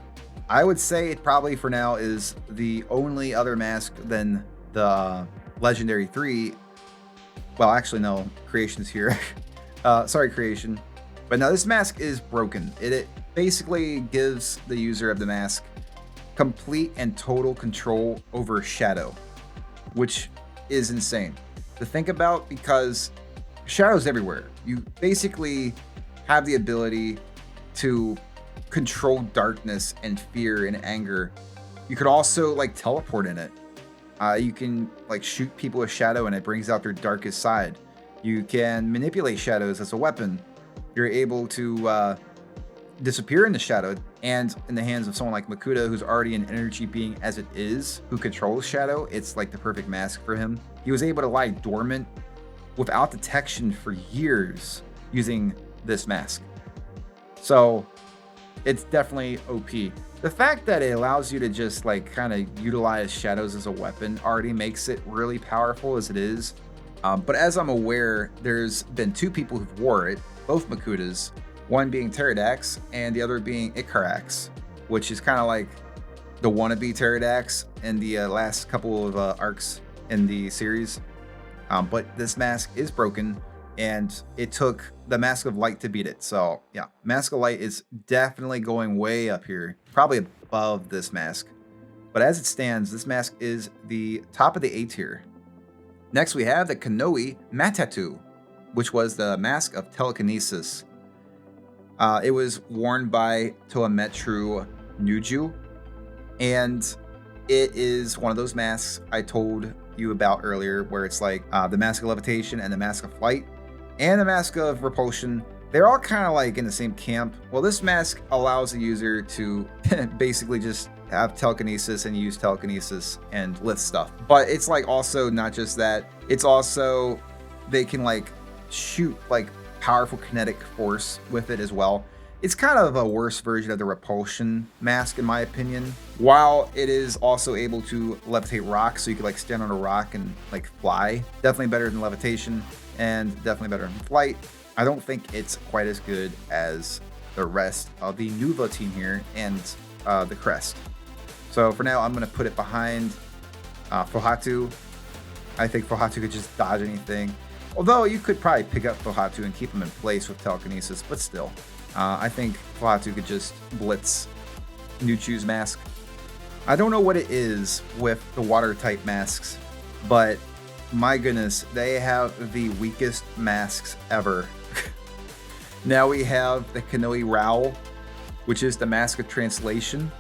I would say it probably for now is the only other mask than the Legendary 3. Well, actually no, Creation's here. Sorry, creation. But now this mask is broken. It basically gives the user of the mask complete and total control over shadow, which is insane to think about because shadow's everywhere. You basically have the ability to control darkness and fear and anger. You could also like teleport in it. You can like shoot people with shadow and it brings out their darkest side. You can manipulate shadows as a weapon. You're able to disappear in the shadow, and in the hands of someone like Makuta, who's already an energy being as it is, who controls shadow, it's like the perfect mask for him. He was able to lie dormant without detection for years using this mask. So it's definitely OP. The fact that it allows you to just like kind of utilize shadows as a weapon already makes it really powerful as it is. But as I'm aware, there's been 2 people who've wore it, both Makutas, one being Pterodax and the other being Icarax, which is kind of like the wannabe Pterodax in the last couple of arcs in the series. But this mask is broken, and it took the Mask of Light to beat it. So yeah, Mask of Light is definitely going way up here, probably above this mask. But as it stands, this mask is the top of the A tier. Next, we have the Kanohi Matatu, which was the Mask of Telekinesis. It was worn by Toametru Nuju, and it is one of those masks I told you about earlier, where it's like the Mask of Levitation and the Mask of Flight and the Mask of Repulsion. They're all kind of like in the same camp. Well, this mask allows the user to basically just have telekinesis and use telekinesis and lift stuff. But it's like also not just that, it's also they can like shoot like powerful kinetic force with it as well. It's kind of a worse version of the Repulsion mask in my opinion, while it is also able to levitate rocks, so you could like stand on a rock and like fly. Definitely better than levitation and definitely better than flight. I don't think it's quite as good as the rest of the Nuva team here and the crest. So for now, I'm going to put it behind Fohatu. I think Fohatu could just dodge anything. Although you could probably pick up Fohatu and keep him in place with telekinesis, but still. I think Fohatu could just blitz Nuchu's mask. I don't know what it is with the water type masks, but my goodness, they have the weakest masks ever. Now we have the Kanohi Rao, which is the Mask of Translation,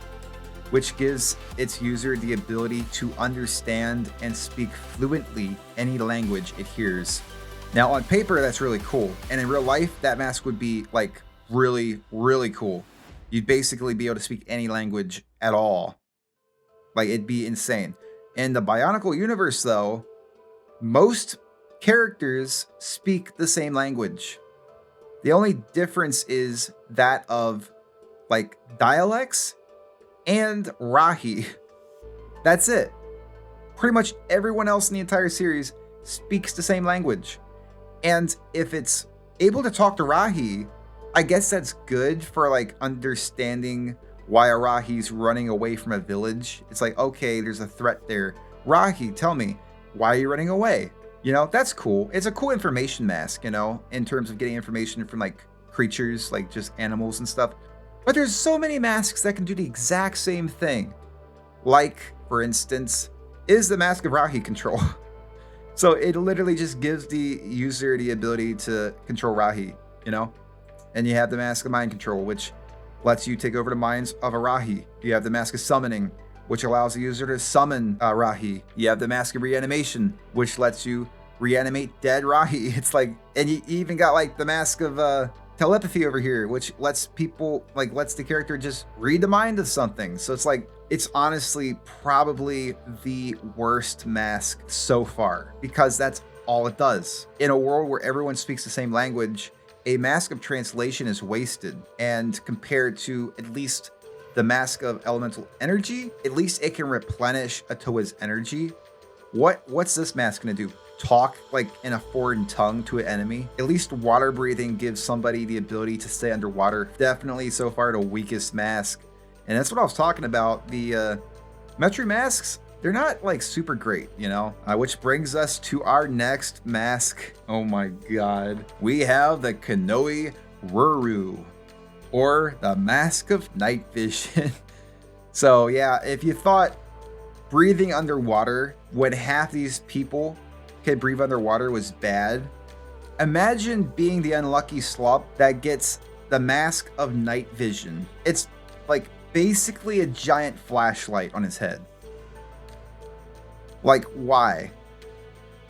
which gives its user the ability to understand and speak fluently any language it hears. Now on paper, that's really cool. And in real life, that mask would be like really, really cool. You'd basically be able to speak any language at all. Like it'd be insane. In the Bionicle universe though, most characters speak the same language. The only difference is that of like dialects and Rahi. That's it. Pretty much everyone else in the entire series speaks the same language. And if it's able to talk to Rahi, I guess that's good for like understanding why a Rahi's running away from a village. It's like, okay, there's a threat there. Rahi, tell me, why are you running away? You know, that's cool. It's a cool information mask, you know, in terms of getting information from like creatures, like just animals and stuff. But there's so many masks that can do the exact same thing. Like, for instance, is the Mask of Rahi control. So it literally just gives the user the ability to control Rahi, you know? And you have the Mask of Mind Control, which lets you take over the minds of a Rahi. You have the Mask of Summoning, which allows the user to summon Rahi. You have the Mask of Reanimation, which lets you reanimate dead Rahi. It's like, and you even got like the Mask of Telepathy over here, which lets people, like lets the character just read the mind of something. So it's like, it's honestly probably the worst mask so far, because that's all it does. In a world where everyone speaks the same language, a Mask of Translation is wasted. And compared to at least the Mask of Elemental Energy, at least it can replenish Atoa's energy. What's this mask gonna do? Talk like in a foreign tongue to an enemy? At least water breathing gives somebody the ability to stay underwater. Definitely so far the weakest mask. And that's what I was talking about. The Metru masks they're not like super great, you know? Which brings us to our next mask. Oh my god. We have the Kanohi Ruru, or the Mask of Night Vision. So yeah, if you thought breathing underwater, when half these people can breathe underwater, was bad, imagine being the unlucky slop that gets the Mask of Night Vision. It's like basically a giant flashlight on his head. Like, why?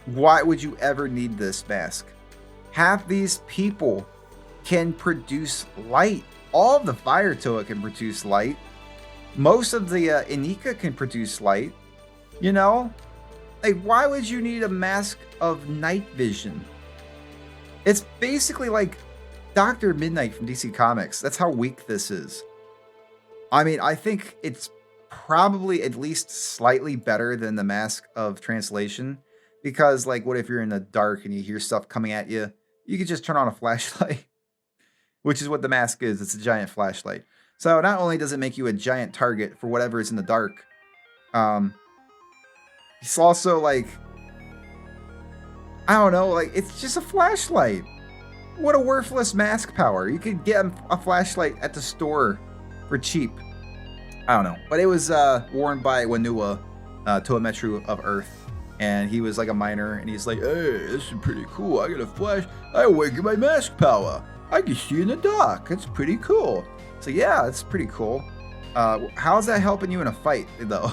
Why would you ever need this mask? Half these people can produce light. All of the Fire Toa can produce light. Most of the Inika can produce light. You know? Like, why would you need a Mask of Night Vision? It's basically like Dr. Midnight from DC Comics. That's how weak this is. I mean, I think it's probably at least slightly better than the Mask of Translation, because like, what if you're in the dark and you hear stuff coming at you? You could just turn on a flashlight, which is what the mask is. It's a giant flashlight. So not only does it make you a giant target for whatever is in the dark, it's also like, I don't know, like, it's just a flashlight. What a worthless mask power. You could get a flashlight at the store for cheap. I don't know. But it was worn by Wanua, Toametru of Earth. And he was like a miner, and he's like, hey, this is pretty cool. I got a flash. I awaken my mask power. I can see in the dark. It's pretty cool. So yeah, it's pretty cool. How's that helping you in a fight, though?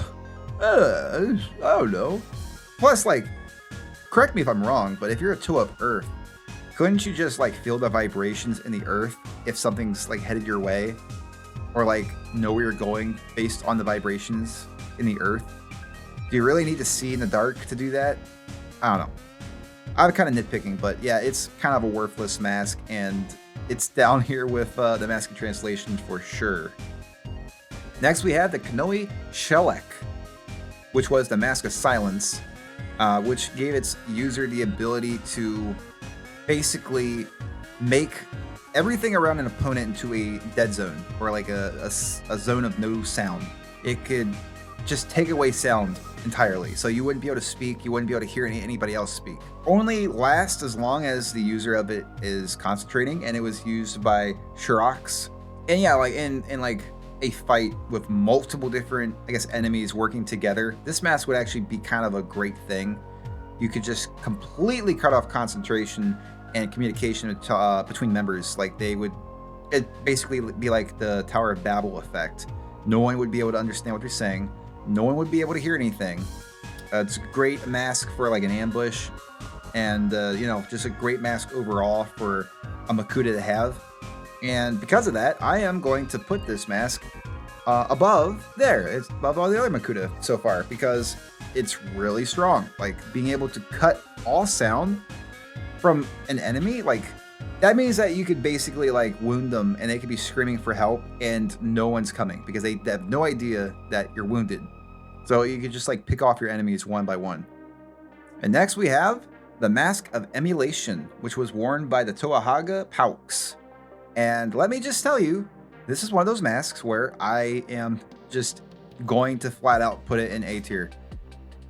I don't know. Plus, like, correct me if I'm wrong, but if you're a Toa of Earth, couldn't you just like feel the vibrations in the earth if something's like headed your way? Or like know where you're going based on the vibrations in the earth? Do you really need to see in the dark to do that? I don't know. I'm kind of nitpicking, but yeah, it's kind of a worthless mask, and it's down here with the Mask of Translation for sure. Next, we have the Kanohi Shelek, which was the Mask of Silence, which gave its user the ability to basically make everything around an opponent into a dead zone, or like a zone of no sound. It could just take away sound entirely, so you wouldn't be able to speak, you wouldn't be able to hear anybody else speak. Only lasts as long as the user of it is concentrating, and it was used by Shirox. And yeah, like in like a fight with multiple different, I guess, enemies working together, this mask would actually be kind of a great thing. You could just completely cut off concentration and communication between members. Like it'd basically be like the Tower of Babel effect. No one would be able to understand what you're saying. No one would be able to hear anything. It's a great mask for like an ambush, and you know, just a great mask overall for a Makuta to have. And because of that, I am going to put this mask above there. It's above all the other Makuta so far, because it's really strong. Like, being able to cut all sound from an enemy, like, that means that you could basically like wound them and they could be screaming for help and no one's coming because they have no idea that you're wounded. So you could just like pick off your enemies one by one. And next we have the Mask of Emulation, which was worn by the Toahaga Paux. And let me just tell you, this is one of those masks where I am just going to flat out put it in A tier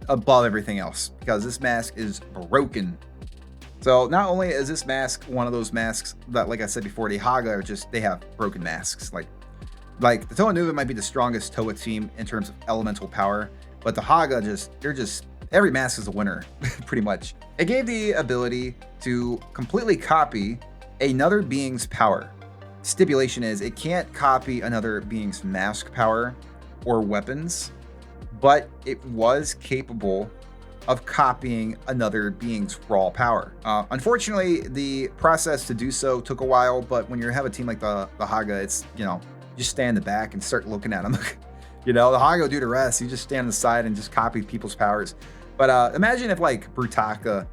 above everything else, because this mask is broken. So not only is this mask one of those masks that, like I said before, the Haga are just, they have broken masks. Like the Toa Nuva might be the strongest Toa team in terms of elemental power, but the Haga they're just, every mask is a winner, pretty much. It gave the ability to completely copy another being's power. Stipulation is it can't copy another being's mask power or weapons, but it was capable of copying another being's raw power. Unfortunately, the process to do so took a while, but when you have a team like the Haga, it's, you know, you just stand in the back and start looking at them. You know, the Haga will do the rest. You just stand on the side and just copy people's powers. But imagine if like Brutaka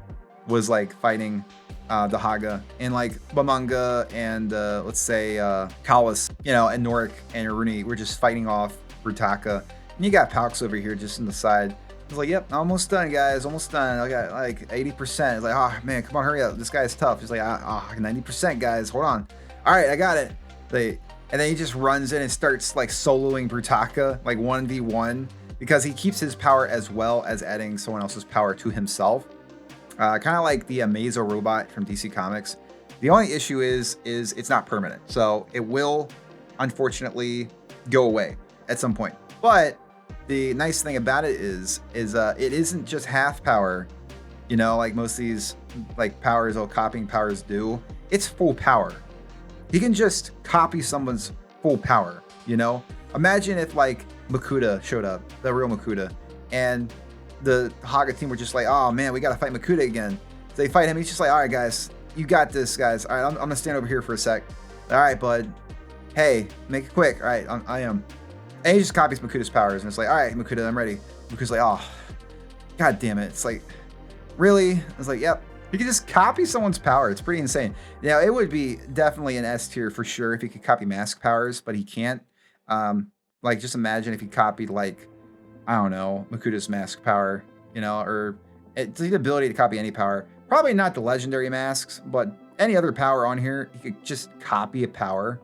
was like fighting the Haga, and like Bamanga and let's say Kawas, you know, and Norik and Aruni were just fighting off Brutaka. And you got Paux over here just on the side. He's like, yep, almost done, guys, almost done. I got like 80%. It's like, oh man, come on, hurry up. This guy's tough. He's like, 90%, guys, hold on. All right, I got it. And then he just runs in and starts like soloing Brutaka, like 1v1. because he keeps his power as well as adding someone else's power to himself. Kind of like the Amazo robot from DC Comics. The only issue is it's not permanent. So it will, unfortunately, go away at some point. But the nice thing about it is it isn't just half power, you know, like most of these like powers or copying powers do. It's full power. He can just copy someone's full power, you know? Imagine if like Makuta showed up, the real Makuta, and the Haga team were just like, oh man, we gotta fight Makuta again. So they fight him, he's just like, all right guys, you got this guys. All right, I'm gonna stand over here for a sec. All right, bud. Hey, make it quick. All right, I am. And he just copies Makuta's powers, and it's like, all right, Makuta, I'm ready. Makuta's like, oh, god damn it. It's like, really? I was like, yep. You can just copy someone's power. It's pretty insane. Now, it would be definitely an S tier for sure if he could copy mask powers, but he can't. Like, just imagine if he copied, like, I don't know, Makuta's mask power, you know, or it's the ability to copy any power. Probably not the legendary masks, but any other power on here, he could just copy a power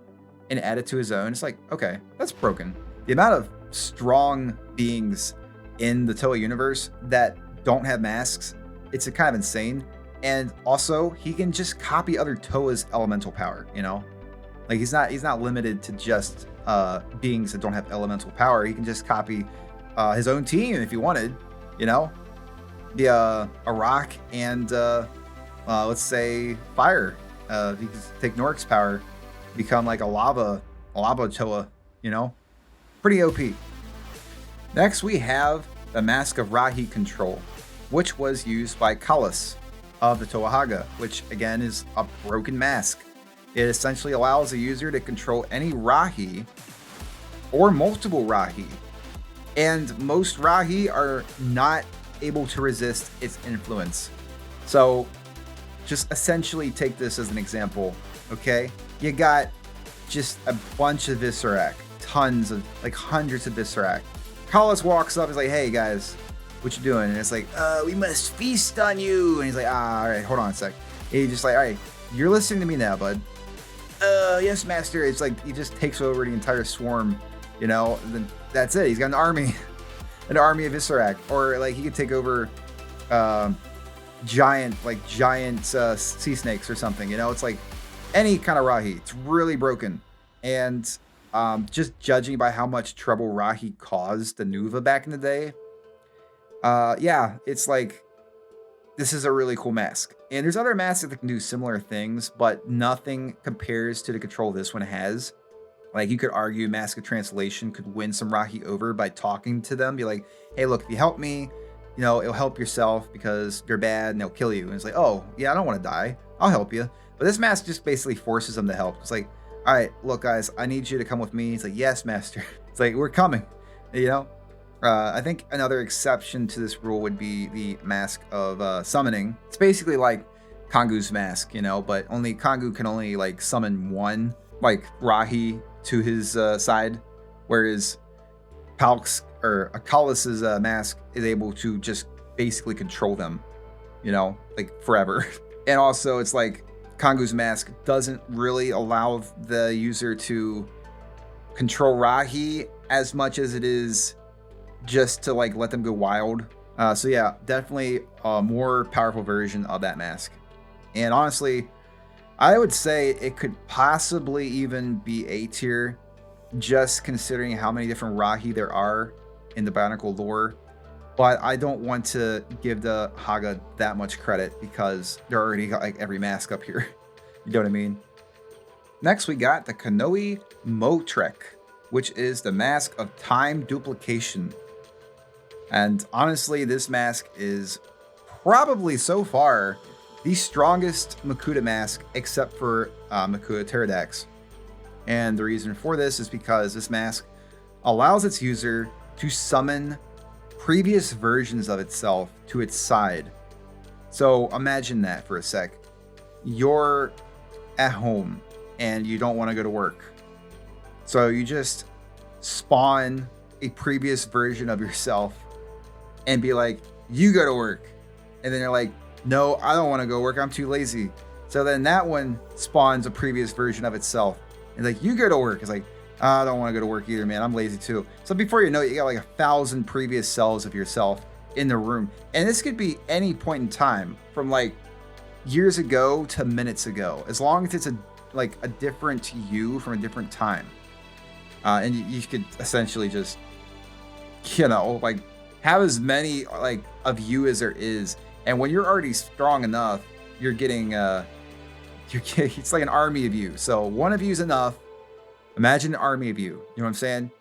and add it to his own. It's like, okay, that's broken. The amount of strong beings in the Toei universe that don't have masks, it's kind of insane. And also, he can just copy other Toa's elemental power, you know? Like, he's not limited to just beings that don't have elemental power. He can just copy his own team if he wanted, you know? A rock and, let's say, fire. He can take Norik's power, become like a lava Toa, you know? Pretty OP. Next, we have the Mask of Rahi Control, which was used by Kalas of the Toa Haga, which again is a broken mask. It essentially allows a user to control any Rahi or multiple Rahi, and most Rahi are not able to resist its influence. So just essentially take this as an example, okay? You got just a bunch of Viscerak, tons of, like hundreds of Viscerak. Kalas walks up, he's like, hey guys, what you doing? And it's like, we must feast on you. And he's like, all right, hold on a sec. And he's just like, all right, you're listening to me now, bud. Yes, master. It's like, he just takes over the entire swarm, you know, and then that's it. He's got an army of Viscerak. Or like he could take over giant sea snakes or something, you know? It's like any kind of Rahi. It's really broken. And just judging by how much trouble Rahi caused the Nuva back in the day, yeah, it's like, this is a really cool mask. And there's other masks that can do similar things, but nothing compares to the control this one has. Like, you could argue Mask of Translation could win some Rahi over by talking to them. Be like, hey, look, if you help me, you know, it'll help yourself because you're bad and they'll kill you. And it's like, oh, yeah, I don't want to die. I'll help you. But this mask just basically forces them to help. It's like, all right, look, guys, I need you to come with me. He's like, yes, master. It's like, we're coming, you know? I think another exception to this rule would be the Mask of Summoning. It's basically like Kangu's mask, you know, but only Kangu can only like summon one, like Rahi to his side, whereas Kalas's mask is able to just basically control them, you know, like forever. And also, it's like Kangu's mask doesn't really allow the user to control Rahi as much as it is just to like let them go wild. So yeah, definitely a more powerful version of that mask. And honestly, I would say it could possibly even be A tier, just considering how many different Rahi there are in the Bionicle lore. But I don't want to give the Haga that much credit because they're already got like every mask up here. You know what I mean? Next, we got the Kanohi Motrek, which is the Mask of Time Duplication. And honestly, this mask is probably so far the strongest Makuta mask except for Makuta Pterodax. And the reason for this is because this mask allows its user to summon previous versions of itself to its side. So imagine that for a sec. You're at home and you don't want to go to work. So you just spawn a previous version of yourself and be like, you go to work. And then you're like, no, I don't want to go work. I'm too lazy. So then that one spawns a previous version of itself. And like, you go to work. It's like, I don't want to go to work either, man. I'm lazy too. So before you know it, you got like 1,000 previous selves of yourself in the room. And this could be any point in time from like years ago to minutes ago, as long as it's a different you from a different time. And you could essentially just, like have as many like of you as there is. And when you're already strong enough, you're getting, it's like an army of you. So one of you is enough. Imagine an army of you. You know what I'm saying?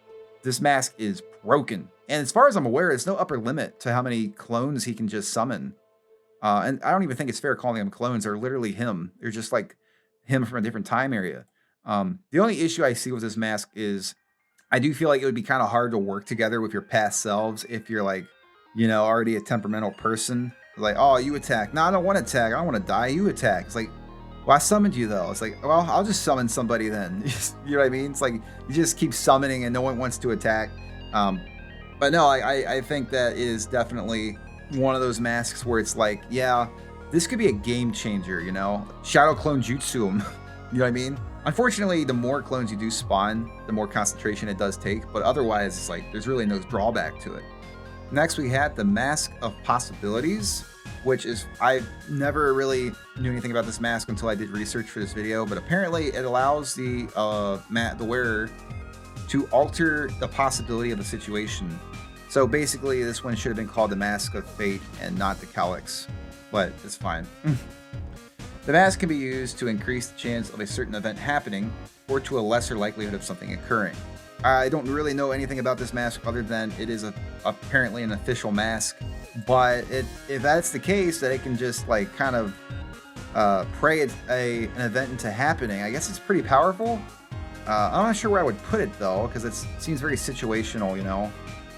This mask is broken. And as far as I'm aware, there's no upper limit to how many clones he can just summon. And I don't even think it's fair calling them clones. They're literally him. They're just like him from a different time area. The only issue I see with this mask is I do feel like it would be kind of hard to work together with your past selves if you're like, already a temperamental person. Like, oh, you attack. No, I don't want to attack. I don't want to die. You attack. It's like, well, I summoned you though. It's like, well, I'll just summon somebody then. You know what I mean? It's like you just keep summoning and no one wants to attack. But no, I think that is definitely one of those masks where it's like, yeah, this could be a game changer, Shadow clone jutsu him. You know what I mean? Unfortunately, the more clones you do spawn, the more concentration it does take. But otherwise, it's like there's really no drawback to it. Next, we had the Mask of Possibilities, which is, I never really knew anything about this mask until I did research for this video, but apparently it allows the wearer to alter the possibility of a situation. So basically, this one should have been called the Mask of Fate and not the Calyx, but it's fine. The mask can be used to increase the chance of a certain event happening or to a lesser likelihood of something occurring. I don't really know anything about this mask other than it is apparently an official mask, but if that's the case, that it can just like kind of pray an event into happening, I guess it's pretty powerful. I'm not sure where I would put it though, because it seems very situational,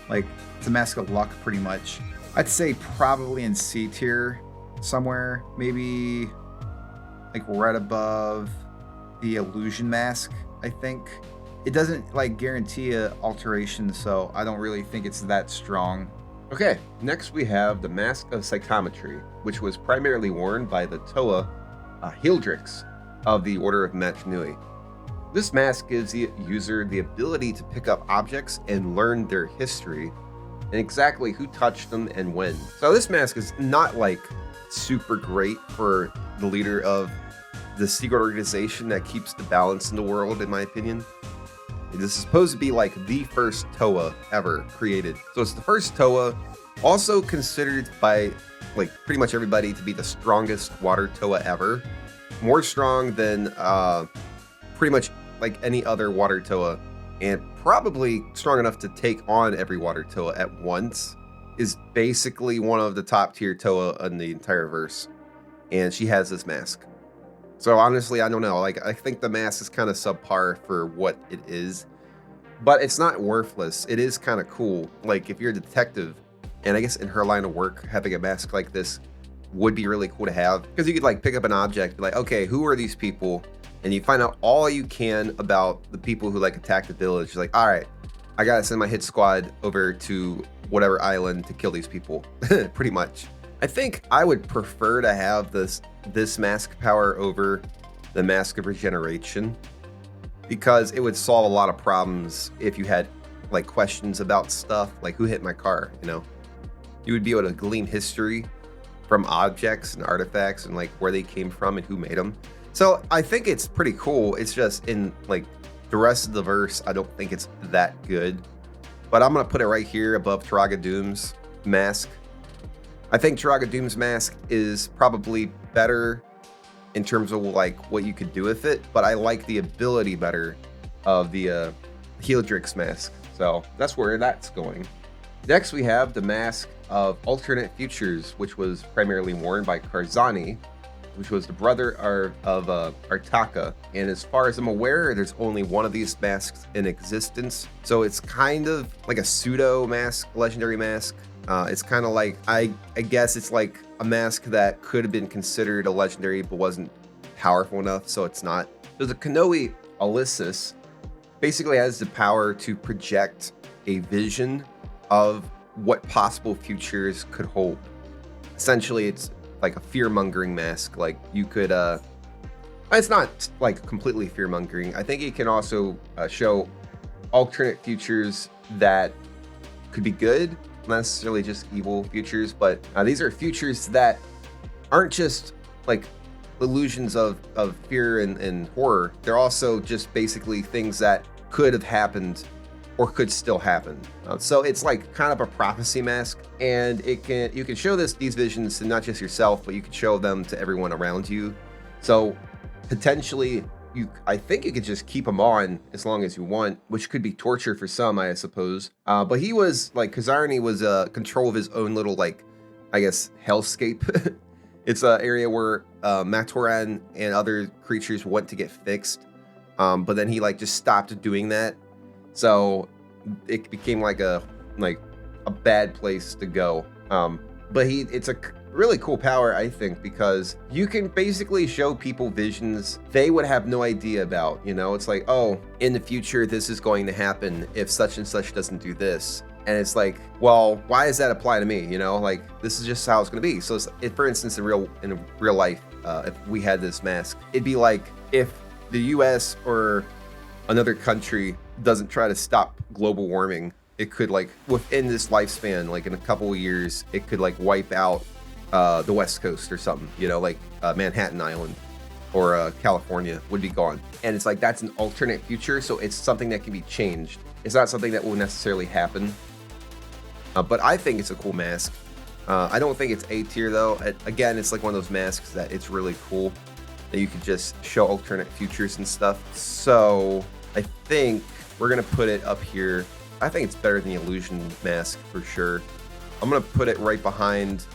like it's a mask of luck pretty much. I'd say probably in C tier somewhere, maybe like right above the illusion mask, I think. It doesn't like guarantee a alteration, so I don't really think it's that strong. Okay, next we have the Mask of Psychometry, which was primarily worn by the Toa Hildrix of the Order of Machnui. This mask gives the user the ability to pick up objects and learn their history and exactly who touched them and when. So this mask is not like super great for the leader of the secret organization that keeps the balance in the world, in my opinion. This is supposed to be like the first Toa ever created. So it's the first Toa, also considered by like pretty much everybody to be the strongest water Toa ever. More strong than pretty much like any other water Toa, and probably strong enough to take on every water Toa at once. Is basically one of the top tier Toa in the entire verse. And she has this mask. So honestly, I don't know. Like, I think the mask is kind of subpar for what it is, but it's not worthless. It is kind of cool. Like, if you're a detective, and I guess in her line of work, having a mask like this would be really cool to have, because you could like pick up an object, be like, okay, who are these people? And you find out all you can about the people who like attacked the village. You're like, all right, I gotta send my hit squad over to whatever island to kill these people, pretty much. I think I would prefer to have this mask power over the Mask of Regeneration, because it would solve a lot of problems if you had like questions about stuff like who hit my car, you would be able to glean history from objects and artifacts and like where they came from and who made them. So I think it's pretty cool. It's just in like the rest of the verse, I don't think it's that good, but I'm gonna put it right here above Taraga Doom's mask. I think Taraga Doom's mask is probably better in terms of like what you could do with it, but I like the ability better of the Hildrix mask. So that's where that's going. Next, we have the Mask of Alternate Futures, which was primarily worn by Karzani, which was the brother of Artaka. And as far as I'm aware, there's only one of these masks in existence. So it's kind of like a pseudo mask, legendary mask. It's kind of like, I guess it's like a mask that could have been considered a legendary but wasn't powerful enough, so it's not. So the Kanohi Ulysses basically has the power to project a vision of what possible futures could hold. Essentially, it's like a fear-mongering mask. Like you could, it's not like completely fear-mongering. I think it can also show alternate futures that could be good, not necessarily just evil futures, but these are futures that aren't just like illusions of fear and horror. They're also just basically things that could have happened or could still happen. So it's like kind of a prophecy mask, and you can show these visions to not just yourself, but you can show them to everyone around you. So potentially I think you could just keep him on as long as you want, which could be torture for some, I suppose. But he was like, Kazarni was control of his own little, like, I guess, hellscape. It's an area where Matoran and other creatures went to get fixed, but then he like just stopped doing that. So it became like a bad place to go. But it's a really cool power, I think, because you can basically show people visions they would have no idea about. You know, it's like, oh, in the future, this is going to happen if such and such doesn't do this. And it's like, well, why does that apply to me? You know, like, this is just how it's going to be. So if, for instance, in real life, if we had this mask, it'd be like if the US or another country doesn't try to stop global warming, it could, like, within this lifespan, like in a couple of years, it could like wipe out the West Coast or something, you know, like Manhattan Island or California would be gone. And it's like, that's an alternate future. So it's something that can be changed. It's not something that will necessarily happen. But I think it's a cool mask. I don't think it's A tier though. Again, it's like one of those masks that it's really cool that you could just show alternate futures and stuff. So I think we're going to put it up here. I think it's better than the illusion mask for sure. I'm going to put it right behind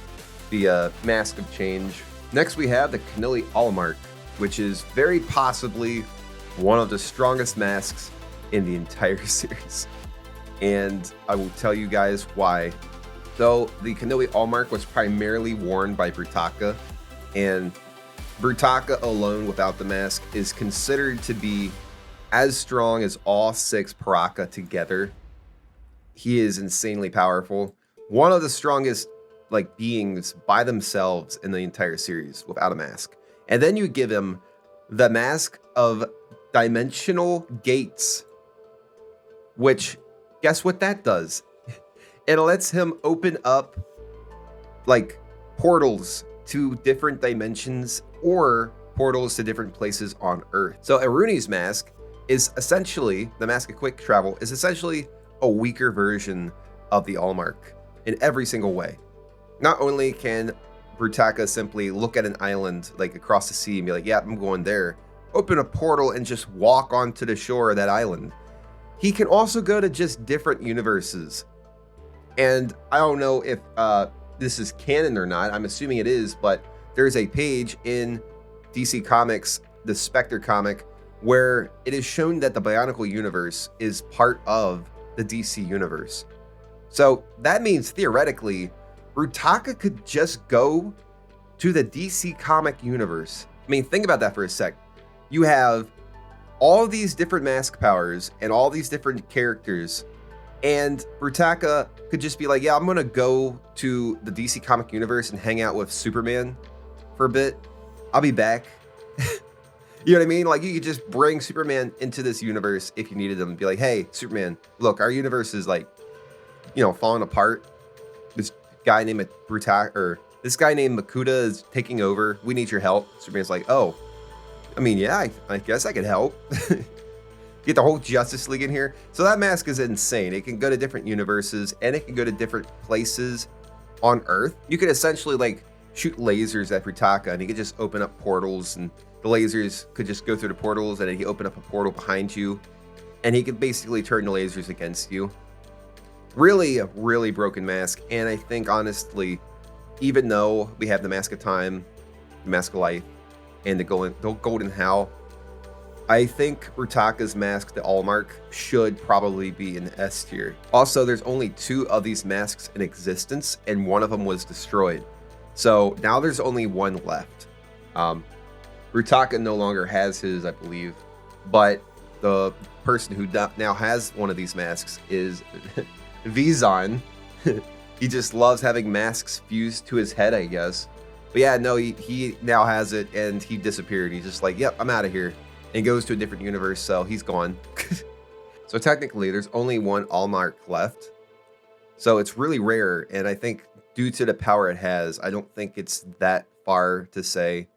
the Mask of Change. Next we have the Kanohi Allmark, which is very possibly one of the strongest masks in the entire series. And I will tell you guys why. So the Kanohi Allmark was primarily worn by Brutaka, and Brutaka alone without the mask is considered to be as strong as all 6 Paraka together. He is insanely powerful. One of the strongest like beings by themselves in the entire series without a mask. And then you give him the Mask of Dimensional Gates, which, guess what that does? It lets him open up like portals to different dimensions or portals to different places on Earth. So Aruni's mask is essentially, the Mask of Quick Travel is essentially a weaker version of the Allmark in every single way. Not only can Brutaka simply look at an island like across the sea and be like, yeah, I'm going there, open a portal and just walk onto the shore of that island. He can also go to just different universes. And I don't know if this is canon or not. I'm assuming it is, but there's a page in DC Comics, the Spectre comic, where it is shown that the Bionicle universe is part of the DC universe. So that means theoretically, Brutaka could just go to the DC comic universe. I mean, think about that for a sec. You have all these different mask powers and all these different characters, and Brutaka could just be like, yeah, I'm gonna go to the DC comic universe and hang out with Superman for a bit. I'll be back. You know what I mean? Like, you could just bring Superman into this universe if you needed them and be like, hey, Superman, look, our universe is like, you know, falling apart. This guy named Brutaka, or this guy named Makuta is taking over. We need your help. Superman's like, oh, I mean, yeah, I guess I could help. Get the whole Justice League in here. So that mask is insane. It can go to different universes and it can go to different places on Earth. You could essentially like shoot lasers at Brutaka and he could just open up portals, and the lasers could just go through the portals and he could open up a portal behind you and he could basically turn the lasers against you. Really a really broken mask. And I think honestly, even though we have the Mask of Time, the Mask of Life, and the Golden Howl, I think Brutaka's mask, the Allmark, should probably be in S tier. Also, there's only 2 of these masks in existence, and one of them was destroyed. So now there's only 1 left. Brutaka no longer has his, I believe, but the person who now has one of these masks is Vizon. He just loves having masks fused to his head, I guess. But yeah, no, he now has it, and he disappeared. He's just like, yep, I'm out of here. And goes to a different universe, so he's gone. So So technically, there's only one Allmark left. So it's really rare, and I think due to the power it has, I don't think it's that far to say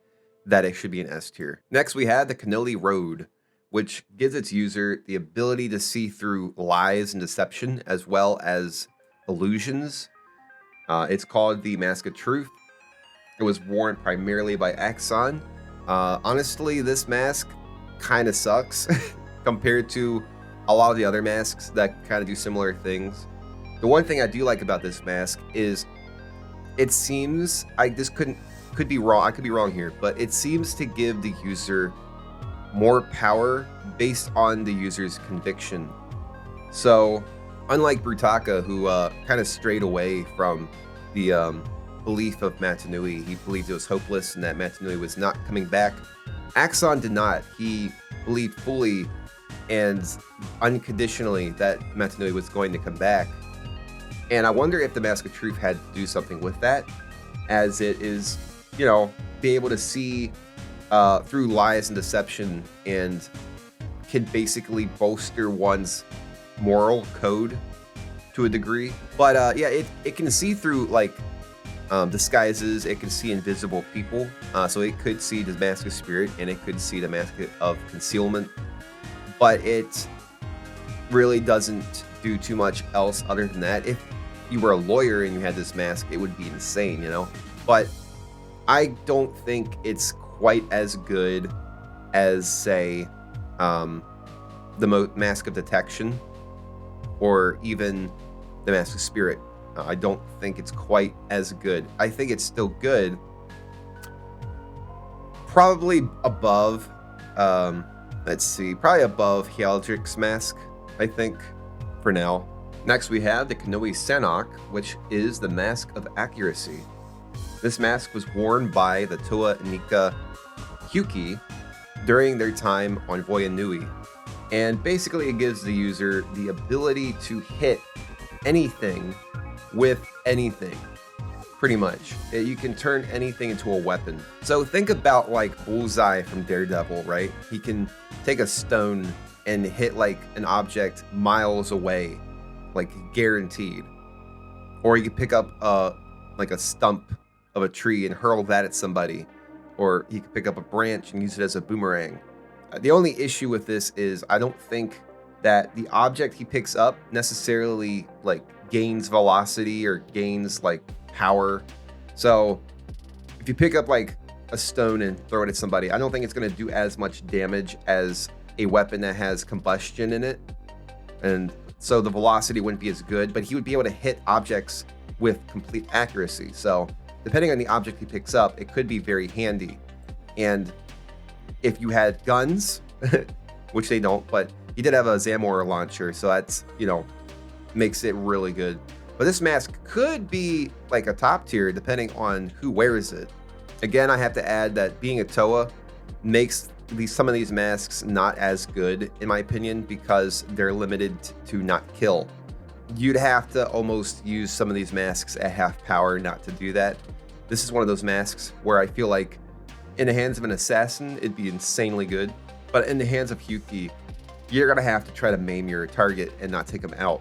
that it should be an S tier. Next, we have the Kanohi Road, which gives its user the ability to see through lies and deception, as well as illusions. It's called the Mask of Truth. It was worn primarily by Axon. Honestly, this mask kind of sucks compared to a lot of the other masks that kind of do similar things. The one thing I do like about this mask is it seems, could be wrong, I could be wrong here, but it seems to give the user more power based on the user's conviction. So unlike Brutaka, who kind of strayed away from the belief of Matanui, he believed it was hopeless and that Matanui was not coming back, Axon did not. He believed fully and unconditionally that Matanui was going to come back. And I wonder if the Mask of Truth had to do something with that, as it is, be able to see through lies and deception and can basically bolster one's moral code to a degree. But yeah, it can see through disguises, it can see invisible people. So it could see the Mask of Spirit and it could see the Mask of Concealment. But it really doesn't do too much else other than that. If you were a lawyer and you had this mask, it would be insane, But I don't think it's quite as good as, say, the Mask of Detection or even the Mask of Spirit. I don't think it's quite as good. I think it's still good. Probably above, probably above Healdric's mask, I think, for now. Next, we have the Kanohi Sanok, which is the Mask of Accuracy. This mask was worn by the Toa Nika Hyuki during their time on Voya Nui. And basically, it gives the user the ability to hit anything with anything, pretty much. You can turn anything into a weapon. So think about Bullseye from Daredevil, right? He can take a stone and hit an object miles away, guaranteed. Or you could pick up a stump of a tree and hurl that at somebody. Or he could pick up a branch and use it as a boomerang. The only issue with this is I don't think that the object he picks up necessarily gains velocity or gains power. So if you pick up a stone and throw it at somebody, I don't think it's going to do as much damage as a weapon that has combustion in it. And so the velocity wouldn't be as good, but he would be able to hit objects with complete accuracy. So depending on the object he picks up, it could be very handy. And if you had guns, which they don't, but he did have a Zamor launcher, so that's, makes it really good. But this mask could be a top tier depending on who wears it. Again, I have to add that being a Toa makes some of these masks not as good, in my opinion, because they're limited to not kill. You'd have to almost use some of these masks at half power not to do that. This is one of those masks where I feel like in the hands of an assassin, it'd be insanely good. But in the hands of Hyuki, you're going to have to try to maim your target and not take him out.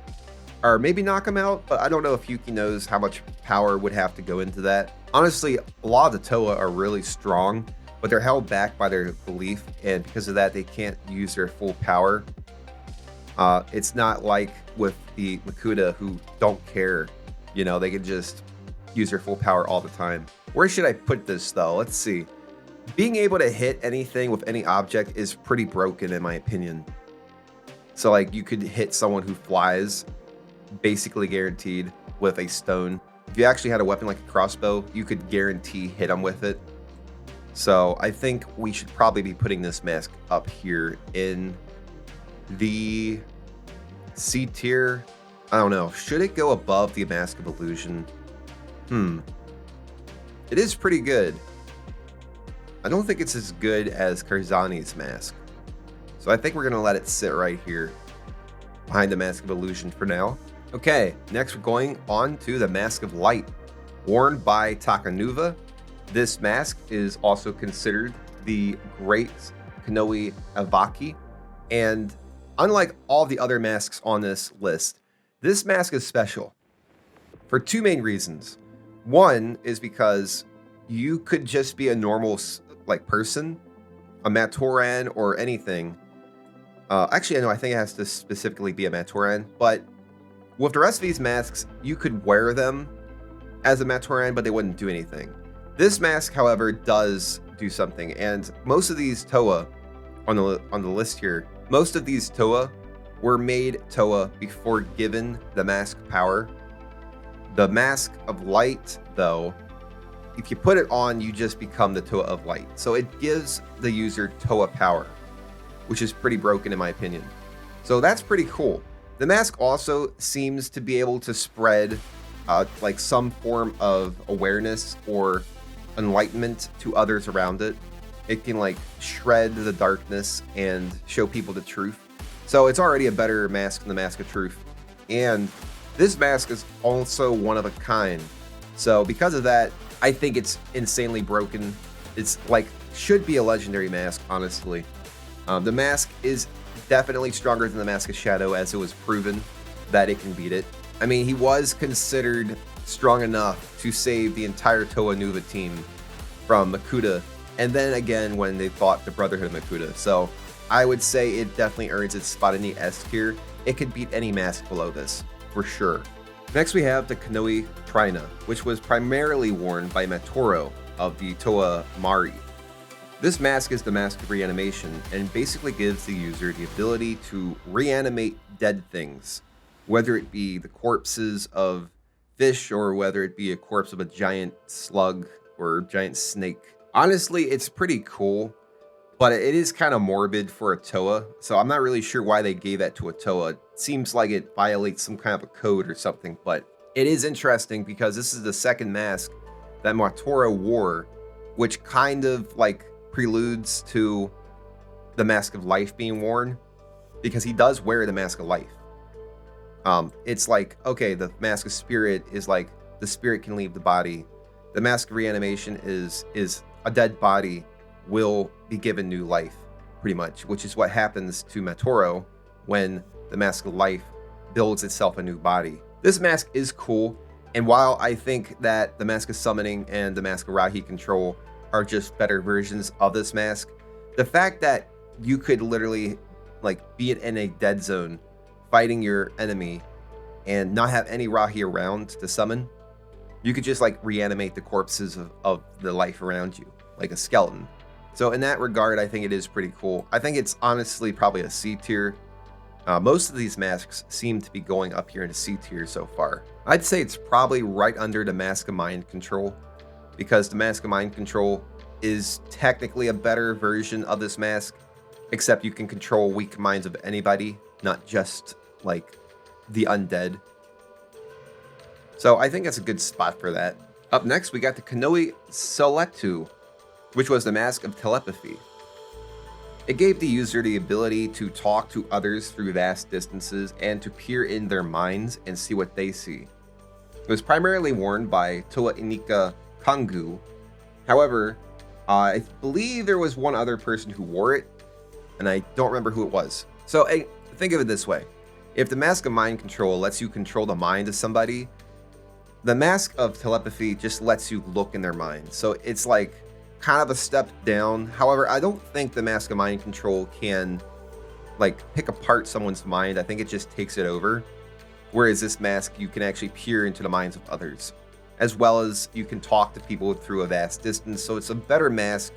Or maybe knock him out, but I don't know if Hyuki knows how much power would have to go into that. Honestly, a lot of the Toa are really strong, but they're held back by their belief, and because of that, they can't use their full power. It's not like with the Makuta, who don't care. They can just use their full power all the time. Where should I put this, though? Let's see. Being able to hit anything with any object is pretty broken, in my opinion. So, you could hit someone who flies, basically guaranteed, with a stone. If you actually had a weapon like a crossbow, you could guarantee hit them with it. So I think we should probably be putting this mask up here in the C tier. I don't know. Should it go above the Mask of Illusion? It is pretty good. I don't think it's as good as Karzani's mask. So I think we're going to let it sit right here behind the Mask of Illusion for now. Okay, next we're going on to the Mask of Light, worn by Takanuva. This mask is also considered the Great Kanohi Avaki, and unlike all the other masks on this list, this mask is special for two main reasons. One is because you could just be a normal like person, a Matoran or anything. Actually, I think it has to specifically be a Matoran, but with the rest of these masks, you could wear them as a Matoran, but they wouldn't do anything. This mask, however, does do something, and most of these Toa on the list here, most of these Toa were made Toa before given the mask power. The Mask of Light, though, if you put it on, you just become the Toa of Light. So it gives the user Toa power, which is pretty broken in my opinion. So that's pretty cool. The mask also seems to be able to spread like some form of awareness or enlightenment to others around it. It can like shred the darkness and show people the truth. So it's already a better mask than the Mask of Truth. And this mask is also one of a kind. So because of that, I think it's insanely broken. It's like, should be a legendary mask, honestly. The mask is definitely stronger than the Mask of Shadow, as it was proven that it can beat it. I mean, he was considered strong enough to save the entire Toa Nuva team from Makuta, and then again when they fought the Brotherhood of Makuta. So I would say it definitely earns its spot in the S tier. It could beat any mask below this, for sure. Next we have the Kanohi Trina, which was primarily worn by Matoro of the Toa Mari. This mask is the Mask of Reanimation and basically gives the user the ability to reanimate dead things, whether it be the corpses of fish or whether it be a corpse of a giant slug or giant snake. Honestly, it's pretty cool, but it is kind of morbid for a Toa, so I'm not really sure why they gave that to a Toa. It seems like it violates some kind of a code or something, but it is interesting because this is the second mask that Matoro wore, which kind of like preludes to the Mask of Life being worn, because he does wear the Mask of Life. It's like, okay, the Mask of Spirit is like the spirit can leave the body. The Mask of Reanimation is a dead body will be given new life, pretty much, which is what happens to Matoro when the Mask of Life builds itself a new body. This mask is cool, and while I think that the Mask of Summoning and the Mask of Rahi Control are just better versions of this mask, the fact that you could literally like be in a dead zone fighting your enemy and not have any Rahi around to summon, you could just like reanimate the corpses of the life around you, like a skeleton. So in that regard, I think it is pretty cool. I think it's honestly probably a C tier. Most of these masks seem to be going up here into C tier so far. I'd say it's probably right under the Mask of Mind Control, because the Mask of Mind Control is technically a better version of this mask, except you can control weak minds of anybody, not just like the undead. So I think that's a good spot for that. Up next, we got the Kanohi Seletu, which was the Mask of Telepathy. It gave the user the ability to talk to others through vast distances and to peer in their minds and see what they see. It was primarily worn by Toa Inika Kangu. However, I believe there was one other person who wore it, and I don't remember who it was. So think of it this way. If the Mask of Mind Control lets you control the mind of somebody, the Mask of Telepathy just lets you look in their mind. So it's like kind of a step down. However, I don't think the Mask of Mind Control can like pick apart someone's mind. I think it just takes it over. Whereas this mask, you can actually peer into the minds of others, as well as you can talk to people through a vast distance. So it's a better mask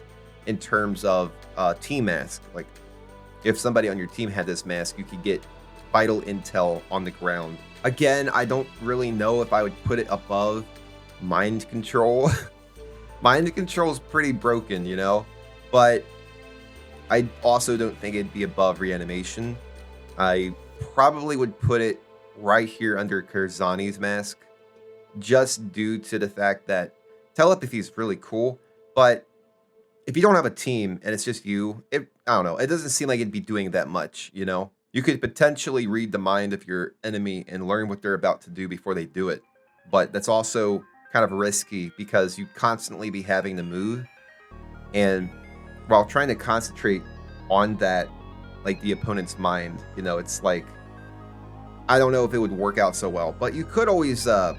in terms of team mask. Like if somebody on your team had this mask, you could get vital intel on the ground. Again, I don't really know if I would put it above Mind Control. Mind Control is pretty broken, you know, but I also don't think it'd be above Reanimation. I probably would put it right here under Kurzani's mask, just due to the fact that telepathy is really cool, but if you don't have a team and it's just you, I don't know, it doesn't seem like it'd be doing that much, you know? You could potentially read the mind of your enemy and learn what they're about to do before they do it, but that's also kind of risky because you constantly be having to move, and while trying to concentrate on that like the opponent's mind. You know, it's like, I don't know if it would work out so well, but you could always, I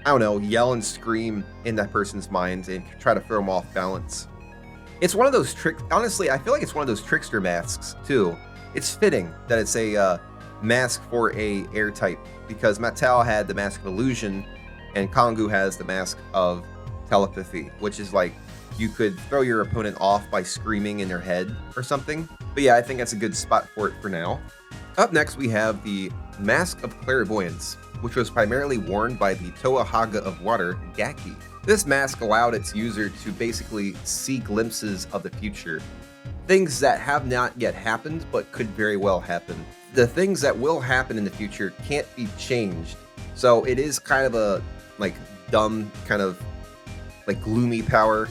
don't know, yell and scream in that person's mind and try to throw them off balance. It's one of those tricks. Honestly, I feel like it's one of those trickster masks too. It's fitting that it's a mask for a air type, because Mattel had the mask of illusion and Kongu has the mask of telepathy, which is like you could throw your opponent off by screaming in their head or something. But yeah, I think that's a good spot for it for now. Up next, we have the Mask of Clairvoyance, which was primarily worn by the Toa Haga of Water, Gaki. This mask allowed its user to basically see glimpses of the future. Things that have not yet happened, but could very well happen. The things that will happen in the future can't be changed. So it is kind of a, like, dumb, kind of, like, gloomy power.